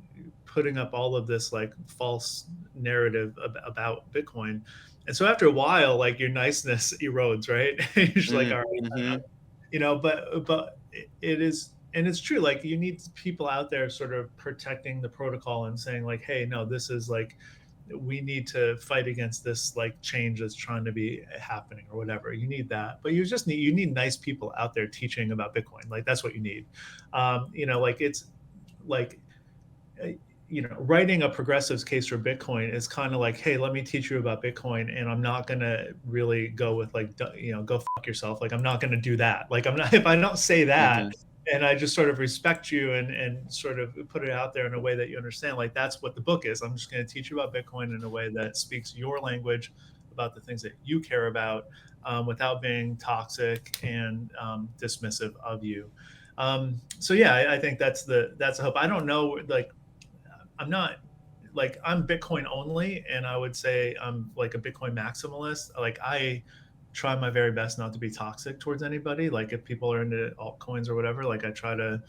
putting up all of this like false narrative about Bitcoin. And so after a while, like your niceness erodes, right? You're just like, all right, Mhm. but it is, and it's true. Like you need people out there sort of protecting the protocol and saying like, hey, no, this is like, we need to fight against this like change that's trying to be happening or whatever. You need that, but you need nice people out there teaching about Bitcoin. Like that's what you need. Like it's like uh, writing a progressive's case for Bitcoin is kind of like, hey, let me teach you about Bitcoin, and I'm not gonna really go with like, go fuck yourself. Like I'm not gonna do that. Like I'm not if I don't say that, Mhm. and I just sort of respect you and sort of put it out there in a way that you understand. Like that's what the book is. I'm just gonna teach you about Bitcoin in a way that speaks your language about the things that you care about, without being toxic and dismissive of you. So yeah, I think that's the hope. I don't know, like I'm not like I'm Bitcoin only, and I would say I'm like a Bitcoin maximalist. Like I try my very best not to be toxic towards anybody. Like if people are into altcoins or whatever, like I try to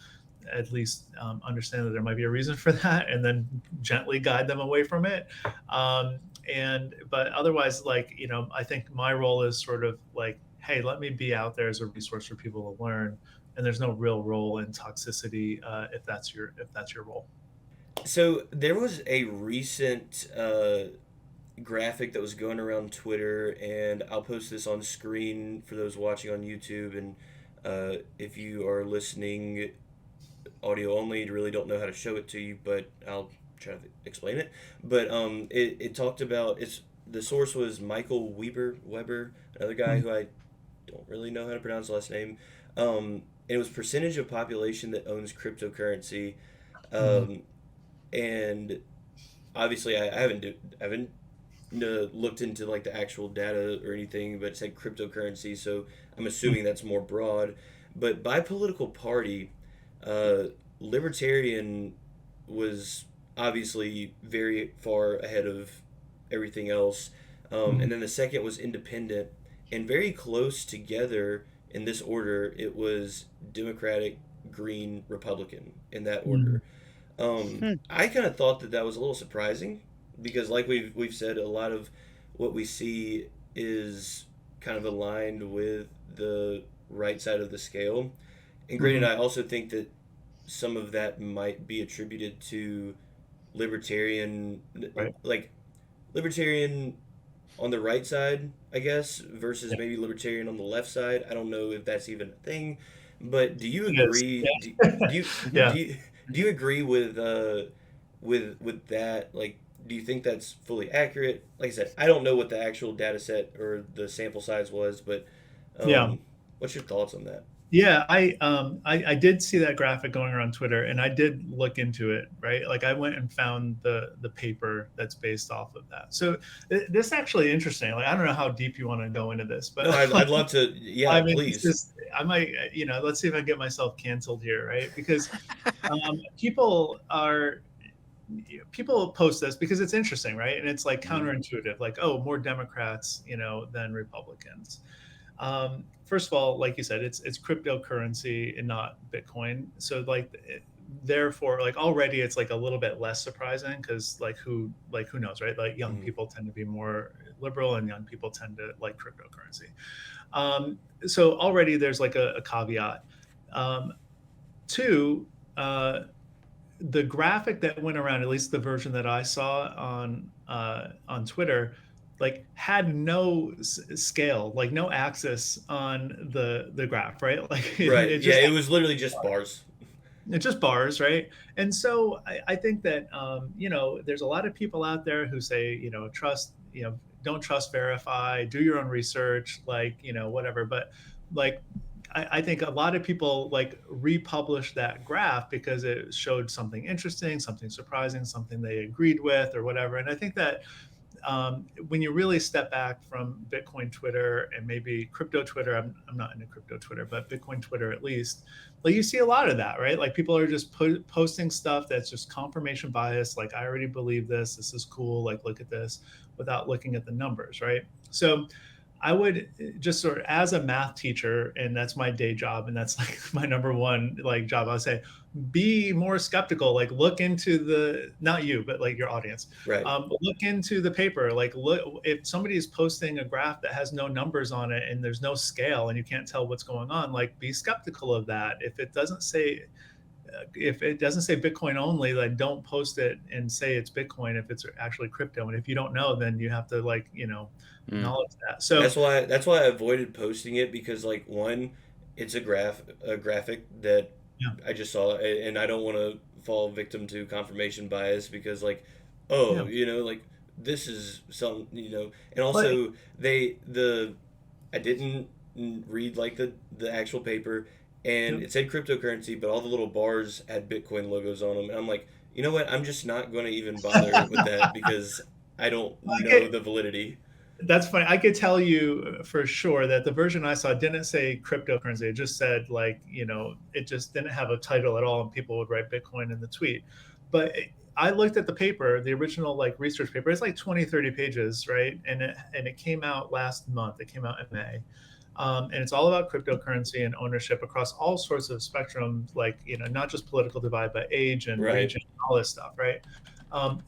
at least understand that there might be a reason for that, and then gently guide them away from it. And but otherwise, like I think my role is sort of like, hey, let me be out there as a resource for people to learn. And there's no real role in toxicity if that's your role. So there was a recent graphic that was going around Twitter, and I'll post this on screen for those watching on YouTube. And if you are listening audio only, you really don't know how to show it to you, but I'll try to explain it. But it talked about the source was Michael Weber, another guy Mm, who I don't really know how to pronounce the last name. And it was percentage of population that owns cryptocurrency. mm, Um, and obviously I haven't looked into like the actual data or anything, but it said cryptocurrency, so I'm mm, assuming that's more broad. But by political party, uh, libertarian was obviously very far ahead of everything else, mm, and then the second was independent, and very close together in this order. It was Democratic, Green, Republican in that mm, order. Hmm. I kind of thought that that was a little surprising because, like we've said, a lot of what we see is kind of aligned with the right side of the scale. And granted, mhm. I also think that some of that might be attributed to libertarian, Right. like libertarian on the right side, I guess, versus Yeah. maybe libertarian on the left side. I don't know if that's even a thing, but do you It is. agree? Do Yeah. you Yeah. do you, do you agree with with that? Like, do you think that's fully accurate? Like I said, I don't know what the actual data set or the sample size was, but Yeah. what's your thoughts on that? Yeah, I did see that graphic going around Twitter, and I did look into it, right? Like I went and found the paper that's based off of that. So this actually interesting. Like I don't know how deep you want to go into this, but No, I'd love to. Yeah, I mean, this please. is I might let's see if I get myself canceled here, right? Because people are people post this because it's interesting, right? And it's like Hmm. counterintuitive, like, oh, more Democrats, than Republicans. First of all, like you said, it's cryptocurrency and not Bitcoin. So therefore, like already it's like a little bit less surprising because who knows, right? Like young Hmm. people tend to be more liberal and young people tend to like cryptocurrency. So already there's like a caveat. Um, Two, the graphic that went around, at least the version that I saw on Twitter, like had no scale, like no axis on the graph, right? Like Right. it Yeah, just it was literally just bars. it's just bars, right? And so I think that there's a lot of people out there who say, trust, don't trust, verify, do your own research, like, whatever. But like, I think a lot of people like republish that graph because it showed something interesting, something surprising, something they agreed with, or whatever. And I think that when you really step back from Bitcoin Twitter and maybe crypto Twitter, I'm not into crypto Twitter, but Bitcoin Twitter at least, like you see a lot of that, right? Like people are just posting stuff that's just confirmation bias. Like, I already believe this. This is cool. Like, look at this, without looking at the numbers, right? So I would just sort of, as a math teacher, and that's my day job, and that's like my number one like job, I would say, be more skeptical. Like, look into the, not you, but like your audience. Right. Look into the paper. Like, look, if somebody is posting a graph that has no numbers on it and there's no scale and you can't tell what's going on, like, be skeptical of that. If it doesn't say Bitcoin only, like, don't post it and say it's Bitcoin if it's actually crypto. And if you don't know, then you have to acknowledge that. So That's why I avoided posting it, because like, one, it's a graphic that yeah, I just saw, and I don't want to fall victim to confirmation bias, because like, oh, yeah. like, this is some, and But also I didn't read like the actual paper, and yeah. it said cryptocurrency, but all the little bars had Bitcoin logos on them, and I'm like, you know what? I'm just not going to even bother with that, because I don't know Okay, the validity. that's funny. I could tell you for sure that the version I saw didn't say cryptocurrency. It just said, like, it just didn't have a title at all, and people would write Bitcoin in the tweet. But I looked at the paper, the original like research paper. It's like 20, 30 pages, right? And it came out last month. It came out in May. And it's all about cryptocurrency and ownership across all sorts of spectrums, like, not just political divide, but age and Right. region, all this stuff, right?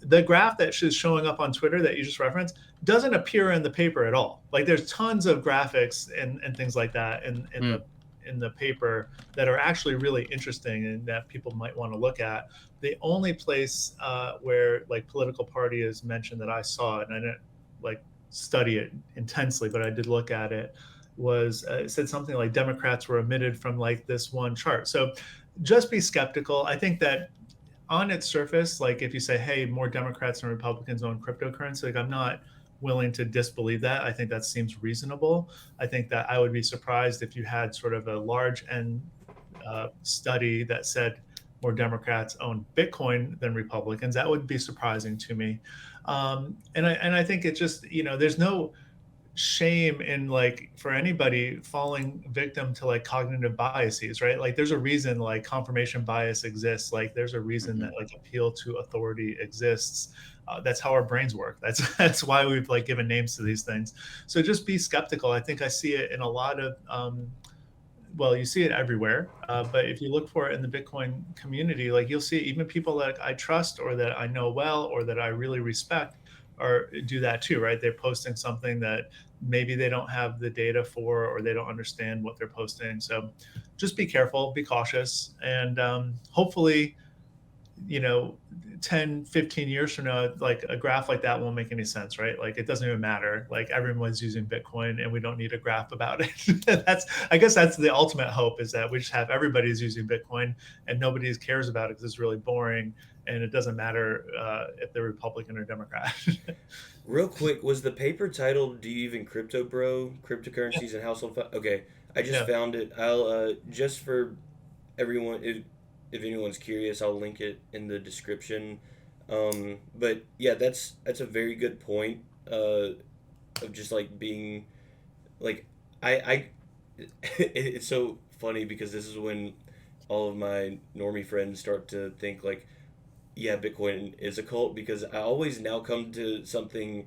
The graph that is showing up on Twitter that you just referenced doesn't appear in the paper at all. Like, there's tons of graphics and things like that in the paper that are actually really interesting and that people might want to look at. The only place where like political party is mentioned that I saw, and I didn't like study it intensely, but I did look at it, was it said something like Democrats were omitted from like this one chart. So just be skeptical. I think that on its surface, like if you say, hey, more Democrats and Republicans own cryptocurrency, like I'm not willing to disbelieve that. I think that seems reasonable. I think that I would be surprised if you had sort of a large N study that said more Democrats own Bitcoin than Republicans. That would be surprising to me. And I think it just, there's no shame in like for anybody falling victim to like cognitive biases, right? Like there's a reason like confirmation bias exists. Like there's a reason that like appeal to authority exists. That's how our brains work. That's why we've like given names to these things. So just be skeptical. I think I see it in a lot of well, you see it everywhere, but if you look for it in the Bitcoin community, like you'll see even people that I trust or that I know well or that I really respect or do that too, right? They're posting something that maybe they don't have the data for or they don't understand what they're posting. So just be careful, be cautious, and hopefully, 10, 15 years from now, like a graph like that won't make any sense, right? Like it doesn't even matter. Like everyone's using Bitcoin and we don't need a graph about it. I guess that's the ultimate hope, is that we just have everybody's using Bitcoin and nobody cares about it because it's really boring and it doesn't matter if they're Republican or Democrat. Real quick, was the paper titled "Do You Even Crypto Bro? Cryptocurrencies and Household?" Okay, I just Yeah. found it. I'll just for everyone, if anyone's curious, I'll link it in the description. But yeah, that's a very good point. Of just like being like I it's so funny, because this is when all of my normie friends start to think like, yeah, Bitcoin is a cult, because I always now come to something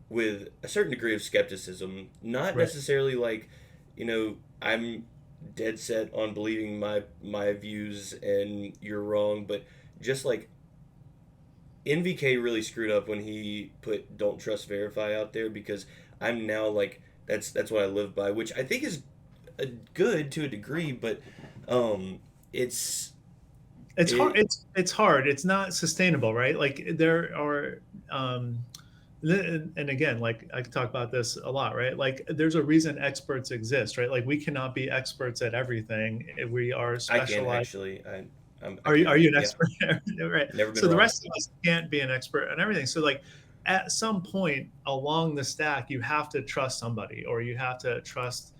with a certain degree of skepticism. Not Right. necessarily like, I'm dead set on believing my views and you're wrong, but just like NVK really screwed up when he put "don't trust, verify" out there, because I'm now like, that's what I live by, which I think is good to a degree, but it's It's hard. it It's hard. It's not sustainable, right? Like there are And again, like I could talk about this a lot, right? Like there's a reason experts exist, right? Like we cannot be experts at everything. We are I can specialized. actually. I Are you can. an Yeah, expert? Right. never been So the wrong. rest of us can't be an expert on everything. So like at some point along the stack, you have to trust somebody, or you have to trust,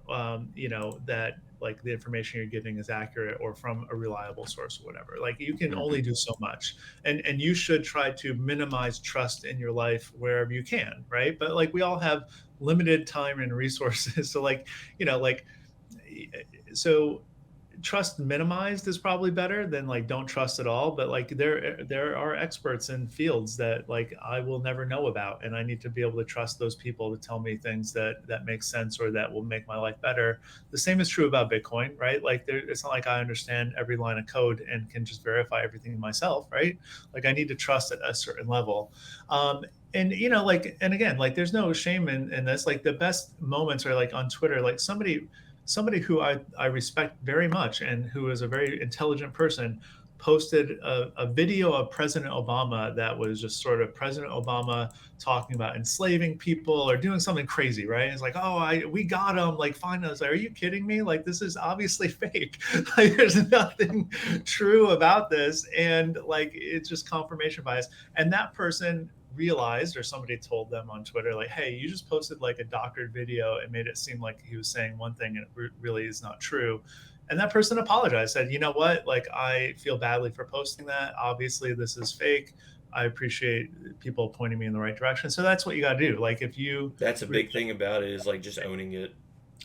that like the information you're getting is accurate or from a reliable source or whatever. Like you can only do so much, and you should try to minimize trust in your life wherever you can, right? But like we all have limited time and resources, so like like so trust minimized is probably better than like don't trust at all. But like there are experts in fields that like I will never know about, and I need to be able to trust those people to tell me things that make sense or that will make my life better. The same is true about Bitcoin, right? Like it's not like I understand every line of code and can just verify everything myself, right? Like I need to trust at a certain level. And like, and again, like there's no shame in this. Like the best moments are like on Twitter, like somebody who I respect very much and who is a very intelligent person posted a video of President Obama that was just sort of President Obama talking about enslaving people or doing something crazy, right? It's like, oh, we got him, like, find us. Are you kidding me? Like, this is obviously fake. Like, there's nothing true about this. And like, it's just confirmation bias. And that person realized, or somebody told them on Twitter, like, hey, you just posted like a doctored video and made it seem like he was saying one thing and it really is not true. And that person apologized, said, you know what, like I feel badly for posting that. Obviously this is fake. I appreciate people pointing me in the right direction. So that's what you got to do. Like if you That's a big thing about it, is like just owning it.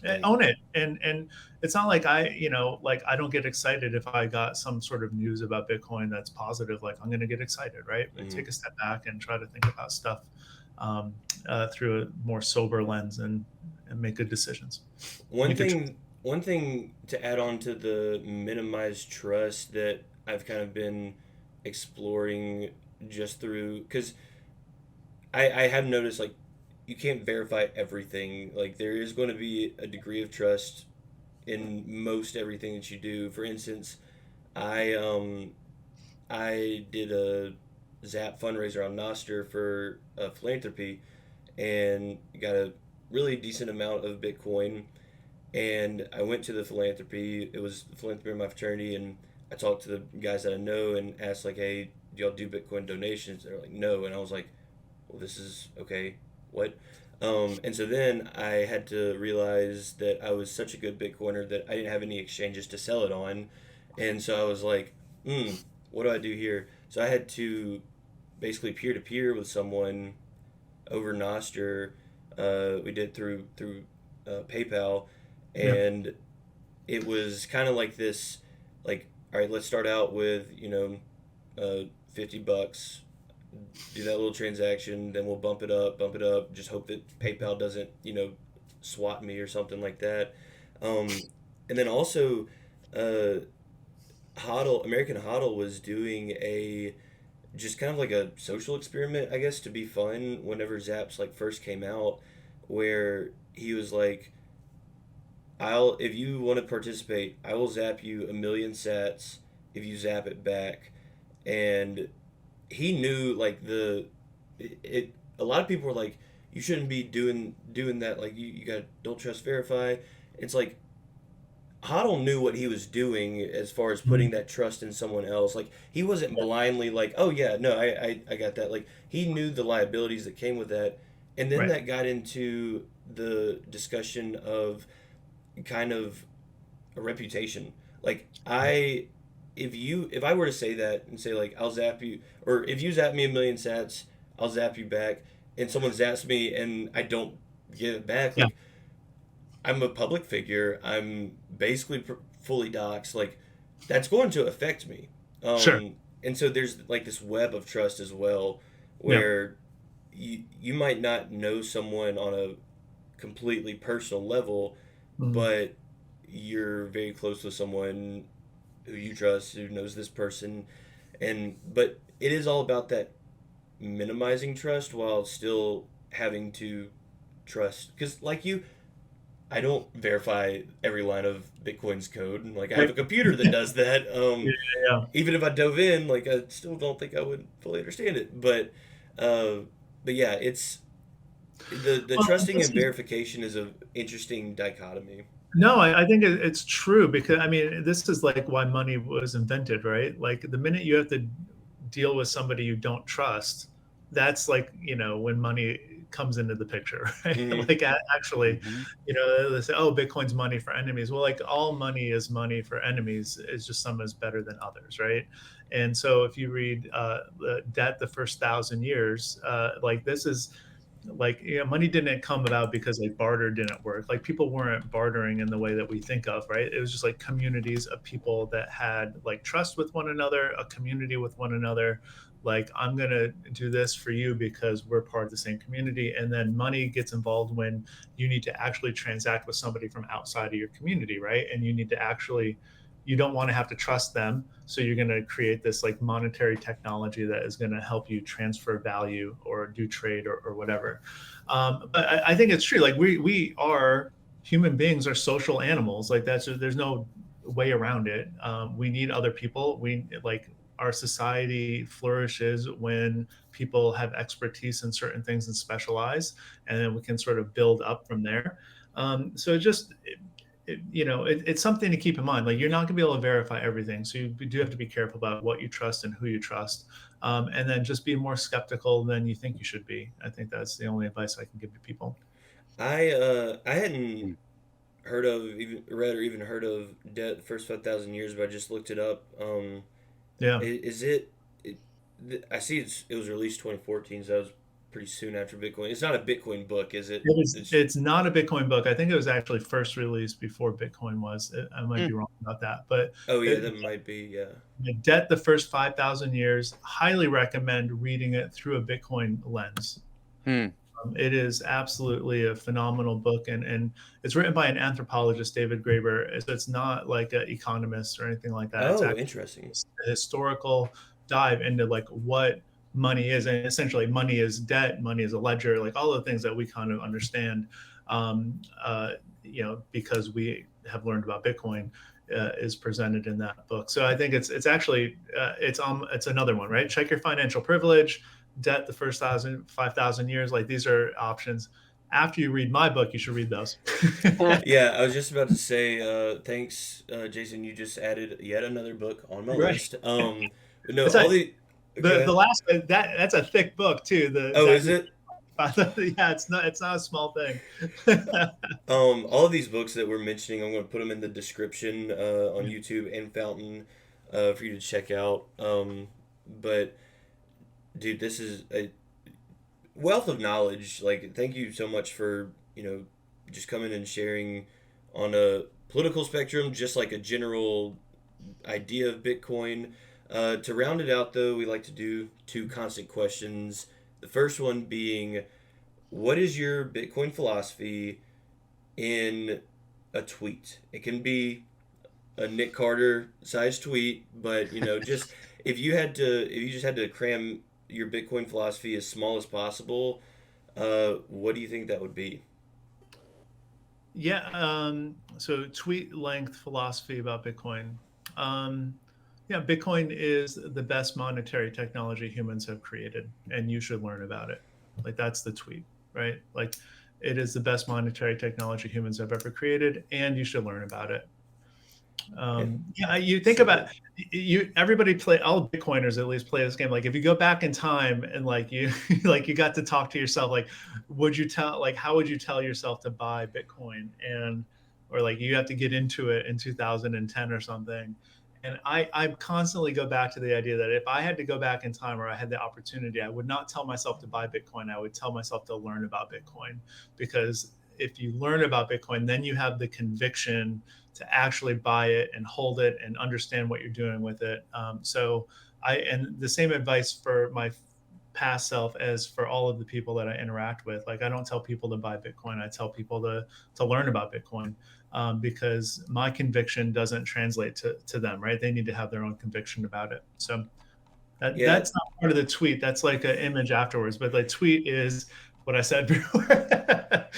Like, own it. And it's not like like I don't get excited if I got some sort of news about Bitcoin that's positive. Like I'm going to get excited, right? But take a step back and try to think about stuff through a more sober lens and make good decisions. one thing one thing to add on to the minimized trust that I've kind of been exploring just through, because I have noticed like you can't verify everything. Like there is going to be a degree of trust in most everything that you do. For instance, I I did a Zap fundraiser on Noster for philanthropy, and got a really decent amount of Bitcoin. And I went to the philanthropy. It was the philanthropy of my fraternity, and I talked to the guys that I know and asked like, "Hey, do y'all do Bitcoin donations?" They're like, "No," and I was like, "Well, this is okay. What?" And so then I had to realize that I was such a good Bitcoiner that I didn't have any exchanges to sell it on, and so I was like, what do I do here?" So I had to basically peer to peer with someone over Noster. We did through PayPal, Yeah. and it was kind of like this, like, all right, let's start out with $50, do that little transaction, then we'll bump it up, just hope that PayPal doesn't swat me or something like that. um, and then also uh, American HODL was doing a just kind of like a social experiment, I guess, to be fun whenever Zaps like first came out, where he was like, I'll if you want to participate, I will zap you 1,000,000 sats if you zap it back. And he knew like it a lot of people were like, you shouldn't be doing that, like you got don't trust verify. It's like Hoddle knew what he was doing as far as putting Mhm. that trust in someone else. Like he wasn't blindly like, oh yeah, no, I got that. Like he knew the liabilities that came with that. And then Right. that got into the discussion of kind of a reputation. Like if I were to say that and say like I'll zap you, or if you zap me 1,000,000 sats, I'll zap you back, and someone zaps me and I don't give it back, Yeah. like I'm a public figure. I'm basically fully doxxed. Like that's going to affect me. Sure. And so there's like this web of trust as well, Yeah. where you might not know someone on a completely personal level, Mhm. but you're very close with someone who you trust, who knows this person, and but it is all about that minimizing trust while still having to trust, because like you, I don't verify every line of Bitcoin's code. Like I have Right. a computer that does that. Yeah. Yeah. Even if I dove in, like I still don't think I would fully understand it. But uh, but yeah, it's the Well, trusting this and is verification is an interesting dichotomy. no, I think it's true because I mean, this is like why money was invented, right? Like the minute you have to deal with somebody you don't trust, that's like, when money comes into the picture, right? Hmm. Like actually, Mhm. they say, oh, Bitcoin's money for enemies. Well, like all money is money for enemies. It's just some is better than others, right? And so if you read the Debt the First 1,000 Years, like this is like money didn't come about because like barter didn't work. Like people weren't bartering in the way that we think of, right? It was just like communities of people that had like trust with one another, a community with one another. Like I'm gonna do this for you because we're part of the same community. And then money gets involved when you need to actually transact with somebody from outside of your community, right? And you need to actually, you don't want to have to trust them, so you're going to create this like monetary technology that is going to help you transfer value or do trade or whatever. But I think it's true. Like we are human beings are social animals. Like there's no way around it. We need other people. We like our society flourishes when people have expertise in certain things and specialize, and then we can sort of build up from there. So it's something to keep in mind. Like you're not going to be able to verify everything, so you do have to be careful about what you trust and who you trust, and then just be more skeptical than you think you should be. I think that's the only advice I can give to people. I hadn't Mm. heard of, even read or even heard of Debt the First 5,000 Years, but I just looked it up. Yeah. Is it, I see it was released 2014, so that was pretty soon after Bitcoin. It's not a Bitcoin book, is it? It's not a Bitcoin book. I think it was actually first released before Bitcoin was. I might Mm. be wrong about that, but Oh yeah, it, that might be, yeah. Debt the First 5,000 Years. Highly recommend reading it through a Bitcoin lens. Hmm. It is absolutely a phenomenal book, and it's written by an anthropologist, David Graeber. So it's not like an economist or anything like that. It's Oh, actually interesting. a historical dive into like what money is, and essentially money is debt, money is a ledger, like all the things that we kind of understand, um, because we have learned about Bitcoin. Is presented in that book, so I think it's actually it's another one, right? Check your financial privilege, Debt the First 5,000 Years. Like these are options. After you read my book, you should read those. Yeah, I was just about to say, thanks, Jason. You just added yet another book on my Right. list. But no, It's all a, the, go the ahead. last that's a thick book too. Oh, is it? Yeah, it's not a small thing. All of these books that we're mentioning, I'm going to put them in the description on YouTube and Fountain for you to check out. But dude, this is a wealth of knowledge. Like, thank you so much for just coming and sharing on a political spectrum, just like a general idea of Bitcoin. To round it out, though, we like to do two constant questions. The first one being, what is your Bitcoin philosophy in a tweet? It can be a Nick Carter size tweet, but just if you just had to cram your Bitcoin philosophy as small as possible, what do you think that would be? Yeah. So tweet length philosophy about Bitcoin. Um, yeah, Bitcoin is the best monetary technology humans have created, and you should learn about it. Like that's the tweet, right? Like it is the best monetary technology humans have ever created, and you should learn about it. Yeah, Yeah, you think about simple. everybody play, all Bitcoiners at least play this game. Like if you go back in time and like you like you got to talk to yourself, like how would you tell yourself to buy Bitcoin, and or like you have to get into it in 2010 or something. And I constantly go back to the idea that if I had to go back in time or I had the opportunity, I would not tell myself to buy Bitcoin. I would tell myself to learn about Bitcoin, because if you learn about Bitcoin, then you have the conviction to actually buy it and hold it and understand what you're doing with it. And the same advice for my past self as for all of the people that I interact with. Like I don't tell people to buy Bitcoin. I tell people to learn about Bitcoin, because my conviction doesn't translate to them, right? They need to have their own conviction about it. So Yeah, that's not part of the tweet. That's like an image afterwards. But the tweet is what I said before.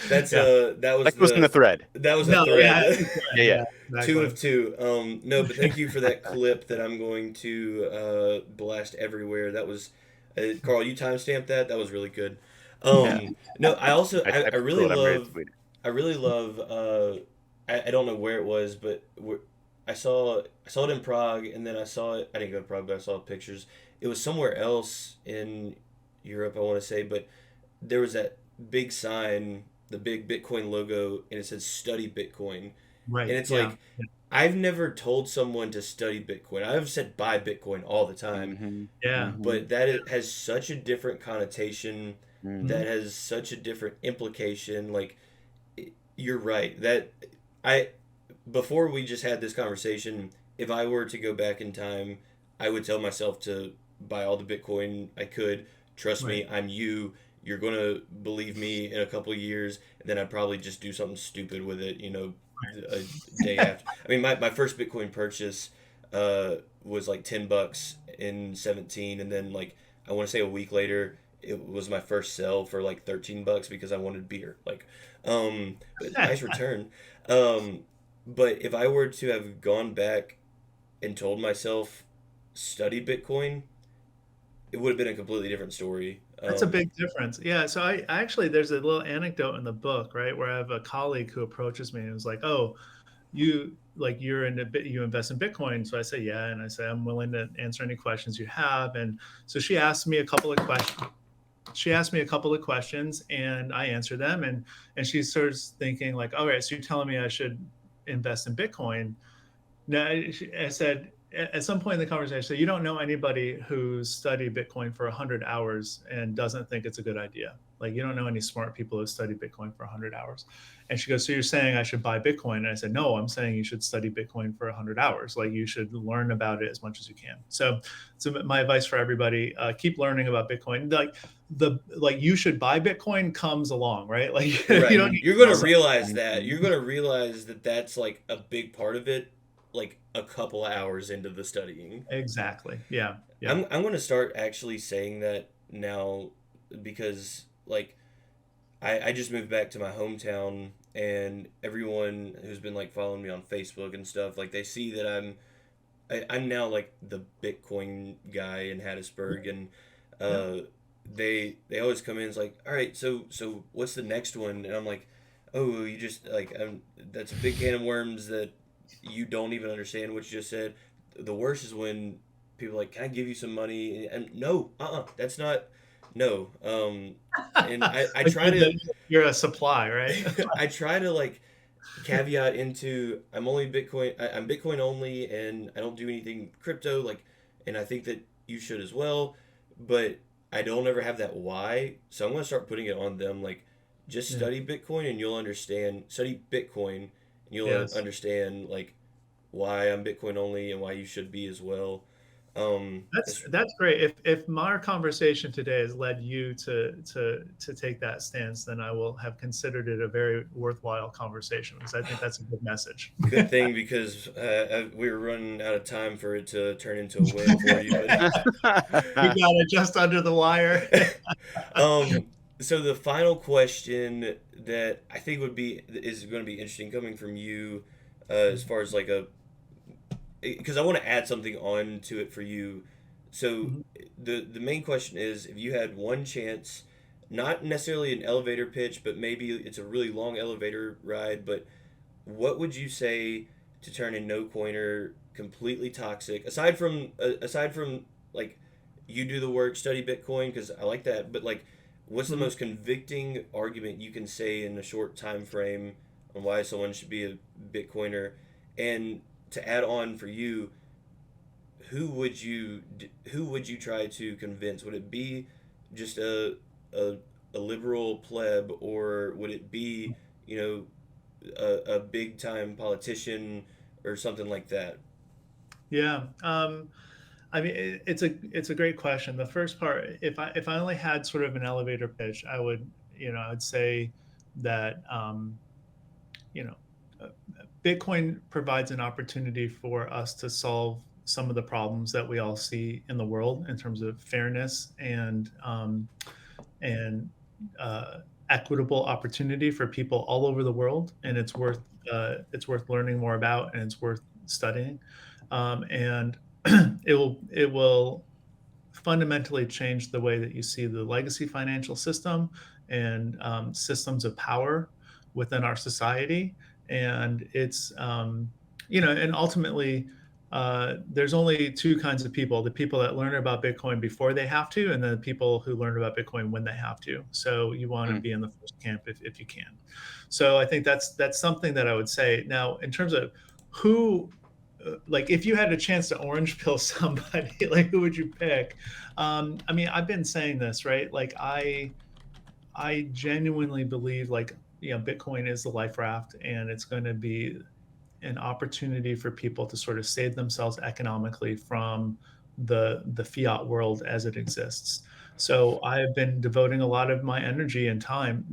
that's Yeah. that was Like was in the thread. a No. thread. Yeah. Yeah, yeah. Yeah. Two Exactly. of two. No, but thank you for that clip that I'm going to blast everywhere. That was Carl. You timestamped that. That was really good. Yeah. No, I also I I typed a really quote. I'm ready to love tweet it. I really love I don't know where it was, but I saw it in Prague, and then I saw it. I didn't go to Prague, but I saw pictures. It was somewhere else in Europe, I want to say, but there was that big sign, the big Bitcoin logo, and it said "Study Bitcoin," and Right. it's Yeah. like I've never told someone to study Bitcoin. I've said buy Bitcoin all the time, Mm-hmm. Yeah. Mm-hmm. but has such a different connotation, Mm-hmm. Mhm. that has such a different implication. Like, you're right. That I before we just had this conversation, if I were to go back in time, I would tell myself to buy all the Bitcoin I could. Trust Right. me, I'm you. You're gonna believe me in a couple of years, and then I'd probably just do something stupid with it. A day after. I mean, my first Bitcoin purchase was like $10 in 17, and then like I want to say a week later, it was my first sell for like $13 because I wanted beer. Like, but nice return. Um, but if I were to have gone back and told myself study Bitcoin, it would have been a completely different story. That's a big difference. Yeah. So I actually, there's a little anecdote in the book, right, where I have a colleague who approaches me and was like, "Oh, you're in a bit, you invest in Bitcoin." So I say, "Yeah," and I say, "I'm willing to answer any questions you have." And so she asked me a couple of questions. She asked me a couple of questions, and I answered them. And she starts thinking like, "All right, so you're telling me I should invest in Bitcoin?" No, I said at some point in the conversation, I said, "You don't know anybody who's studied Bitcoin for 100 hours and doesn't think it's a good idea. Like, you don't know any smart people who study Bitcoin for 100 hours." And she goes, "So you're saying I should buy Bitcoin?" And I said, "No, I'm saying you should study Bitcoin for 100 hours. Like, you should learn about it as much as you can." So my advice for everybody, keep learning about Bitcoin. Like you should buy Bitcoin comes along, right? Like you Right. don't need You're to gonna decide. realize that. You're Mm-hmm. gonna realize that that's like a big part of it, like a couple hours into the studying. Exactly. Yeah. Yeah. I'm gonna start actually saying that now, because like I just moved back to my hometown, and everyone who's been like following me on Facebook and stuff, like they see that I'm now like the Bitcoin guy in Hattiesburg, and Yeah. uh, they always come in. It's like, all right, so what's the next one? And I'm like, oh, you just like that's a big can of worms that you don't even understand what you just said. The worst is when people are like, can I give you some money? And no, that's not no. And I Like try to you're a supply, right? I try to like caveat into I'm Bitcoin only, and I don't do anything crypto, like, and I think that you should as well, but I don't ever have that why. So I'm gonna start putting it on them, like, just Yeah. study Bitcoin, and you'll Yes. understand like why I'm Bitcoin only and why you should be as well. That's It's that's great. If our conversation today has led you to take that stance, then I will have considered it a very worthwhile conversation because I think that's a good message. good thing, because we were running out of time for it to turn into a win for you, but We got it just under the wire. um, so the final question that I think is going to be interesting coming from you, as far as like because I want to add something on to it for you. So Mhm. the main question is, if you had one chance, not necessarily an elevator pitch, but maybe it's a really long elevator ride, but what would you say to turn a no coiner completely toxic? Aside from like, you do the work, study Bitcoin, because I like that. But like, what's the Mhm. most convicting argument you can say in a short time frame on why someone should be a Bitcoiner? And to add on for you, who would you try to convince? Would it be just a, a liberal pleb, or would it be, you know, a big time politician or something like that? Yeah. I mean, it's a great question. The first part, if I only had sort of an elevator pitch, I would, I'd say that, you know, uh, Bitcoin provides an opportunity for us to solve some of the problems that we all see in the world in terms of fairness and uh, equitable opportunity for people all over the world, and it's worth learning more about, and it's worth studying, and it will fundamentally changed the way that you see the legacy financial system and systems of power within our society. And it's, and ultimately, there's only two kinds of people: the people that learn about Bitcoin before they have to, and the people who learn about Bitcoin when they have to. So you want to Mm. be in the first camp if you can. So I think that's something that I would say. Now, in terms of who, like, if you had a chance to orange pill somebody, like, who would you pick? I mean, I've been saying this, right? Like, I genuinely believe, like, Bitcoin is the life raft, and it's going to be an opportunity for people to sort of save themselves economically from the fiat world as it exists. So I have been devoting a lot of my energy and time,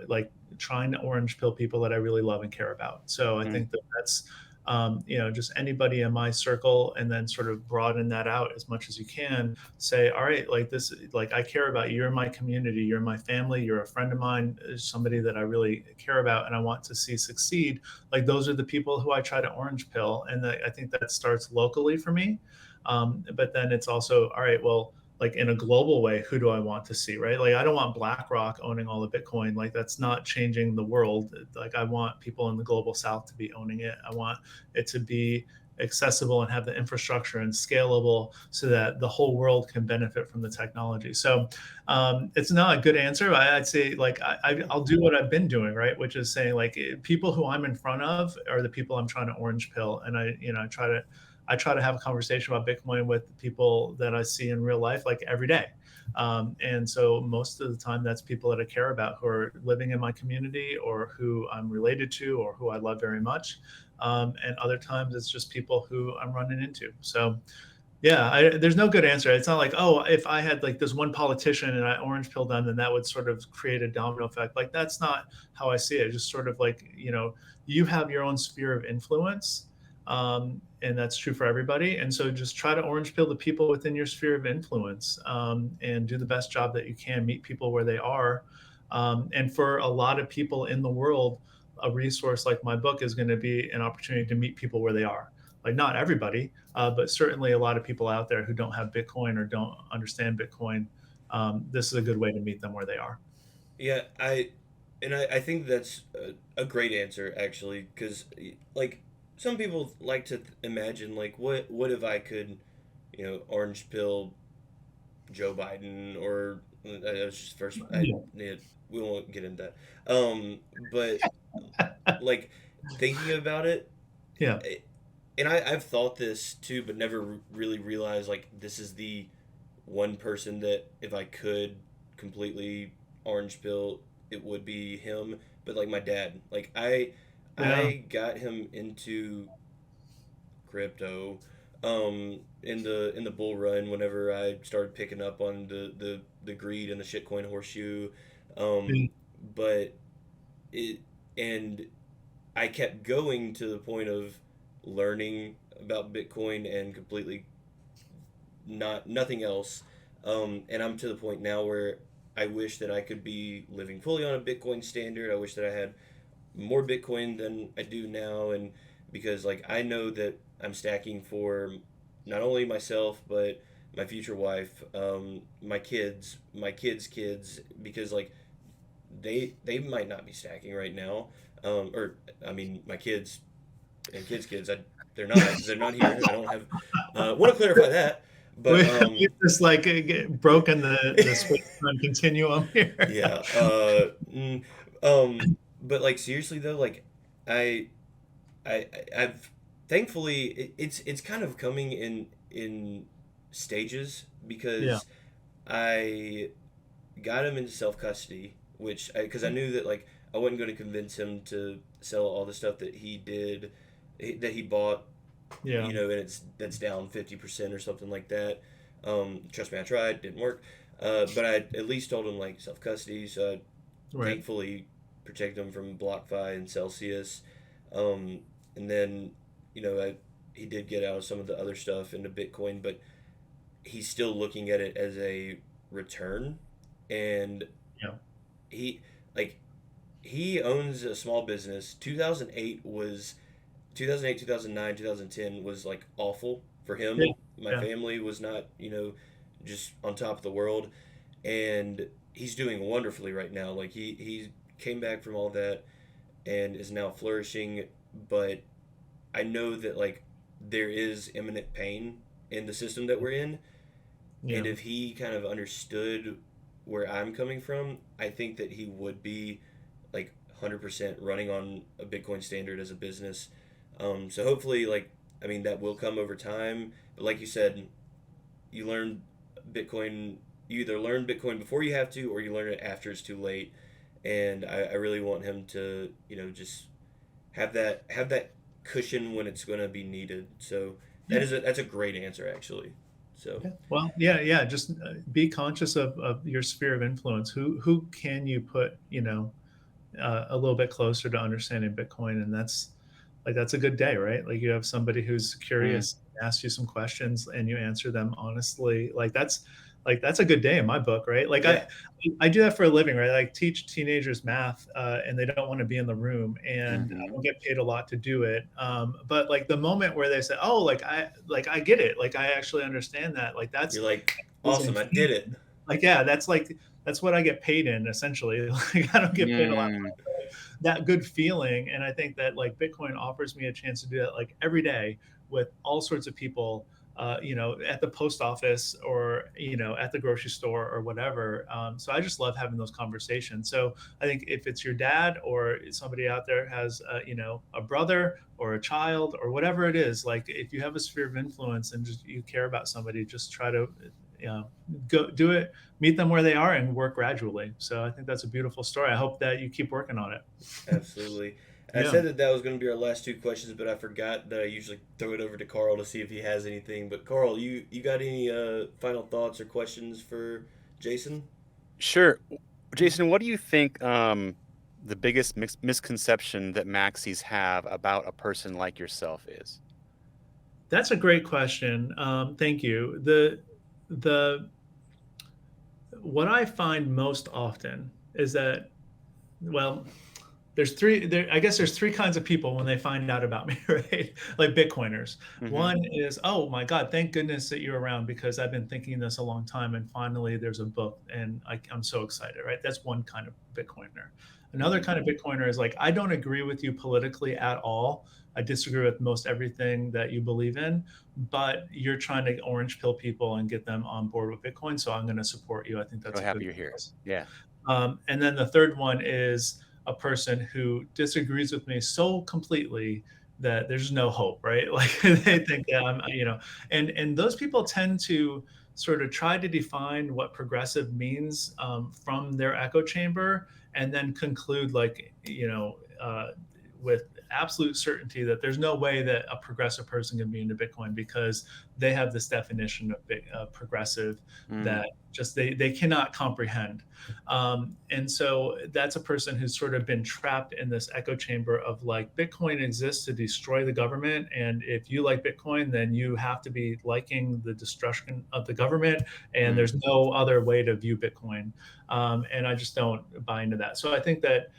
like, trying to orange pill people that I really love and care about. So I Mm. think that that's just anybody in my circle, and then sort of broaden that out as much as you can. Say, all right, like, this, like, I care about you. You're in my community. You're in my family. You're a friend of mine. Somebody that I really care about and I want to see succeed. Like, those are the people who I try to orange pill, and I think that starts locally for me. But then it's also, all right, well, like, in a global way, who do I want to see, right? Like, I don't want BlackRock owning all the Bitcoin. Like, that's not changing the world. Like, I want people in the global South to be owning it. I want it to be accessible and have the infrastructure and scalable so that the whole world can benefit from the technology. So it's not a good answer. I'd say, like, I'll do what I've been doing, right? Which is saying, like, people who I'm in front of are the people I'm trying to orange pill. And I try to have a conversation about Bitcoin with people that I see in real life, like, every day. And so most of the time, that's people that I care about, who are living in my community, or who I'm related to, or who I love very much. And other times, it's just people who I'm running into. So yeah, there's no good answer. It's not like, oh, if I had, like, this one politician and I orange pilled them, then that would sort of create a domino effect. Like, that's not how I see it. Just sort of like, you have your own sphere of influence, and that's true for everybody. And so just try to orange pill the people within your sphere of influence, and do the best job that you can. Meet people where they are. And for a lot of people in the world, a resource like my book is going to be an opportunity to meet people where they are. Like, not everybody, but certainly a lot of people out there who don't have Bitcoin or don't understand Bitcoin. This is a good way to meet them where they are. Yeah, I think that's a great answer actually, because like some people like to imagine like what if I could, orange pill Joe Biden or that was just first. Yeah. We won't get into that. But like thinking about it, Yeah. and I've thought this too, but never really realized like this is the one person that if I could completely orange pill, it would be him. But like my dad, like Yeah. I got him into crypto in the bull run whenever I started picking up on the greed and the shitcoin horseshoe. Um, but it and I kept going to the point of learning about Bitcoin and completely nothing else. And I'm to the point now where I wish that I could be living fully on a Bitcoin standard. I wish that I had more Bitcoin than I do now, and because like I know that I'm stacking for not only myself but my future wife, my kids' kids, because like they might not be stacking right now, or I mean my kids and kids' kids. They're not here. I don't have. Want to clarify that, but We've just, like, broken the space-time continuum here. yeah. But like seriously though, like I I've thankfully it's kind of coming in stages Yeah. because I got him into self custody, which because I knew that like I wasn't going to convince him to sell all the stuff that he did that he bought, Yeah. and that's down 50% or something like that. Trust me, I tried, didn't work. But I at least told him like self custody, so I Right. thankfully protect him from BlockFi and Celsius. Um, and then, he did get out of some of the other stuff into Bitcoin, but he's still looking at it as a return. And Yeah. he, like, he owns a small business. 2008, 2009, 2010 was like awful for him. Yeah. My Yeah. family was not, just on top of the world, and he's doing wonderfully right now. Like he came back from all that and is now flourishing. But I know that like there is imminent pain in the system that we're in, and Yeah. if he kind of understood where I'm coming from, I think that he would be like 100% running on a Bitcoin standard as a business. So hopefully, like, I mean, that will come over time. But like you said, you learn Bitcoin. You either learn Bitcoin before you have to, or you learn it after it's too late. And I really want him to, just have that cushion when it's going to be needed. So Yeah. that's a great answer actually. So Yeah. Well, yeah. Just be conscious of your sphere of influence. Who can you put, a little bit closer to understanding Bitcoin? And that's a good day, right? Like you have somebody who's Mm. curious, asks you some questions, and you answer them honestly. Like that's a good day in my book, right? Like yeah, I do that for a living, right? Like teach teenagers math, and they don't want to be in the room, and I Hmm. don't get paid a lot to do it. But like the moment where they say, "Oh, like I get it, like I actually understand that," like you're that's like, amazing awesome, I did it. feeling. Like yeah, that's what I get paid in essentially. Like I don't get paid a lot Mm. for that good feeling, and I think that like Bitcoin offers me a chance to do that like every day with all sorts of people, at the post office or at the grocery store or whatever. So I just love having those conversations. So I think if it's your dad or somebody out there has a brother or a child or whatever it is, like if you have a sphere of influence and just you care about somebody, just try to go do it, meet them where they are, and work gradually. So I think that's a beautiful story. I hope that you keep working on it. Absolutely. I Yeah. said that that was going to be our last two questions, but I forgot that I usually throw it over to Carl to see if he has anything. But Carl, you got any final thoughts or questions for Jason? Sure. Jason, what do you think the biggest misconception that maxis have about a person like yourself is? That's a great question. Thank you. The what I find most often is that, well, I guess there's three kinds of people when they find out about me, right? Like Bitcoiners. Hmm. One is, oh my God, thank goodness that you're around because I've been thinking this a long time and finally there's a book and I'm so excited, right? That's one kind of Bitcoiner. Another Hmm. kind of Bitcoiner is like, I don't agree with you politically at all. I disagree with most everything that you believe in, but you're trying to orange pill people and get them on board with Bitcoin. So I'm going to support you. I think So that's a happy good you're here. cause. Yeah. And then the third one is a person who disagrees with me so completely that there's no hope, right? Like they think that and those people tend to sort of try to define what progressive means from their echo chamber, and then conclude like with absolute certainty that there's no way that a progressive person can be into Bitcoin because they have this definition of progressive Mm. that just they cannot comprehend. And so that's a person who's sort of been trapped in this echo chamber of like Bitcoin exists to destroy the government. And if you like Bitcoin, then you have to be liking the destruction of the government. And Mm. there's no other way to view Bitcoin. And I just don't buy into that. So I think that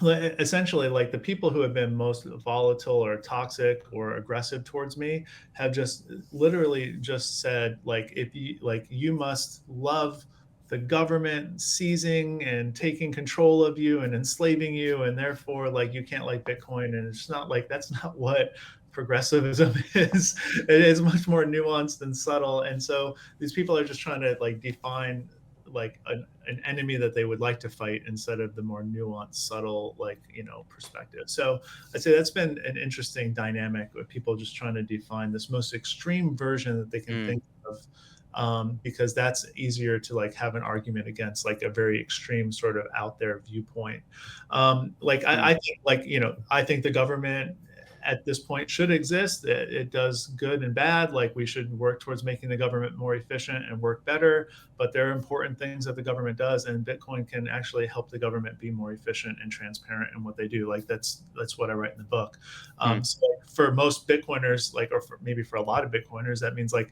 essentially like the people who have been most volatile or toxic or aggressive towards me have just literally just said like if you like you must love the government seizing and taking control of you and enslaving you and therefore like you can't like Bitcoin. And it's not like that's not what progressivism is. It is much more nuanced and subtle. And so these people are just trying to like define like an enemy that they would like to fight instead of the more nuanced, subtle, like, perspective. So I'd say that's been an interesting dynamic with people just trying to define this most extreme version that they can Mm. think of. Because that's easier to like have an argument against like a very extreme sort of out there viewpoint. Like Mm. I think like I think the government at this point should exist. It does good and bad. Like we should work towards making the government more efficient and work better. But there are important things that the government does, and Bitcoin can actually help the government be more efficient and transparent in what they do. Like that's what I write in the book. Mm. So for most Bitcoiners, like, or maybe for a lot of Bitcoiners, that means like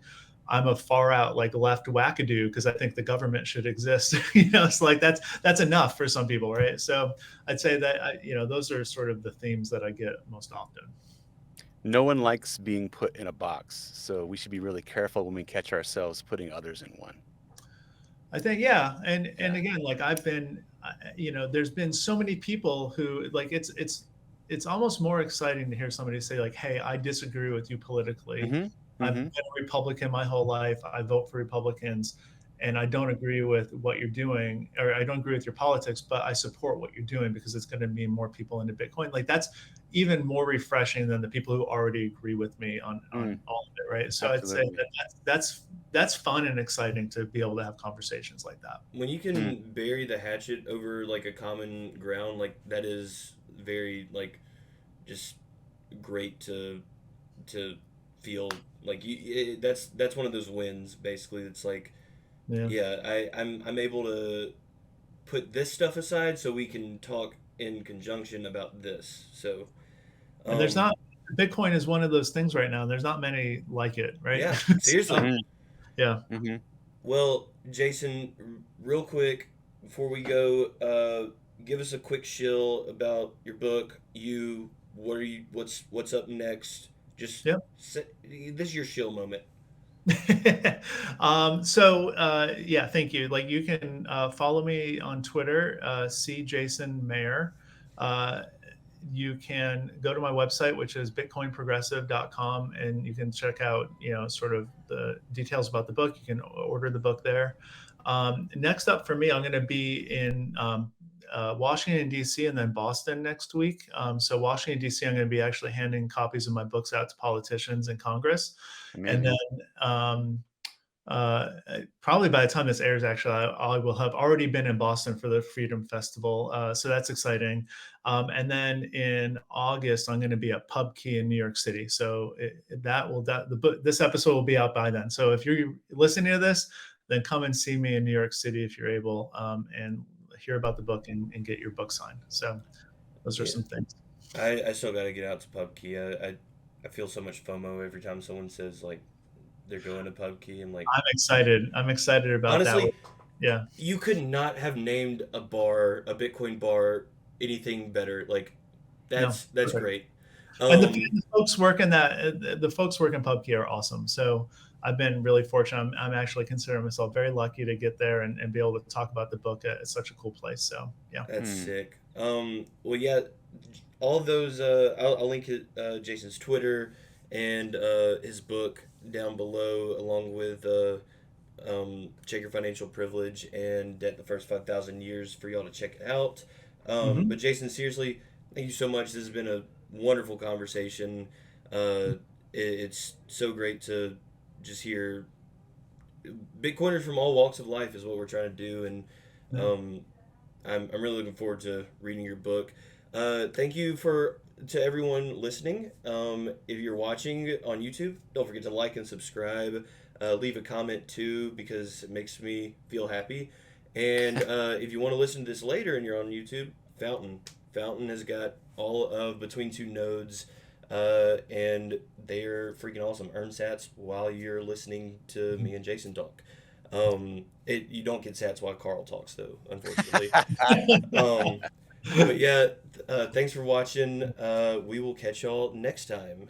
I'm a far out like left wackadoo because I think the government should exist. It's like that's enough for some people, right? So I'd say that those are sort of the themes that I get most often. No one likes being put in a box, so we should be really careful when we catch ourselves putting others in one. I think, yeah, and Yeah. again, like I've been, there's been so many people who like it's almost more exciting to hear somebody say like, "Hey, I disagree with you politically. Mm-hmm. I've Mm-hmm. been a Republican my whole life. I vote for Republicans, and I don't agree with what you're doing, or I don't agree with your politics, but I support what you're doing because it's going to mean more people into Bitcoin." Like that's even more refreshing than the people who already agree with me on all of it, right? So I'd say Absolutely. that that's fun and exciting to be able to have conversations like that. When you Mm. can bury the hatchet over like a common ground, like that is very like just great to feel like that's one of those wins basically. It's like Yeah. yeah, I'm able to put this stuff aside so we can talk in conjunction about this. So And there's um not Bitcoin is one of those things right now. And there's not many like it, right? yeah, So, seriously. Mm-hmm. yeah. Mm-hmm. Well, Jason, real quick before we go, give us a quick shill about your book. What's up next? Just Yep. this is your shill moment. Yeah, thank you. Like you can follow me on Twitter, see Jason Maier. Uh, you can go to my website, which is bitcoinprogressive.com, and you can check out, sort of the details about the book. You can order the book there. Next up for me, I'm going to be in Washington, D.C., and then Boston next week. So Washington, D.C., I'm going to be actually handing copies of my books out to politicians in Congress. And Amazing. then probably by the time this airs, actually, I will have already been in Boston for the Freedom Festival. So that's exciting. And then in August, I'm going to be at Pub Key in New York City. So this episode will be out by then. So if you're listening to this, then come and see me in New York City if you're able, and hear about the book and get your book signed. So those are Yeah, some things. I still got to get out to Pub Key. I feel so much FOMO every time someone says like they're going to Pub Key. I'm like, I'm excited. I'm excited about that. honestly, Yeah. you could not have named a Bitcoin bar, anything better. Like, No. that's Perfect. great. And the folks working the folks working PubKey are awesome. So I've been really fortunate. I'm actually considering myself very lucky to get there and be able to talk about the book at such a cool place. So yeah. That's sick. Well, yeah, all of those. I'll link Jason's Twitter and his book down below, along with Check Your Financial Privilege and Debt the First 5,000 Years for y'all to check it out. But Jason, seriously, thank you so much. This has been a wonderful conversation. It's so great to just hear Bitcoiners from all walks of life is what we're trying to do, and um, I'm really looking forward to reading your book. Thank you to everyone listening. If you're watching on YouTube, don't forget to like and subscribe. Leave a comment too because it makes me feel happy. And if you want to listen to this later and you're on YouTube, Fountain has got all of Between Two Nodes, and they're freaking awesome. Earn sats while you're listening to me and Jason talk. You don't get sats while Carl talks though, unfortunately. But yeah, thanks for watching. We will catch y'all next time.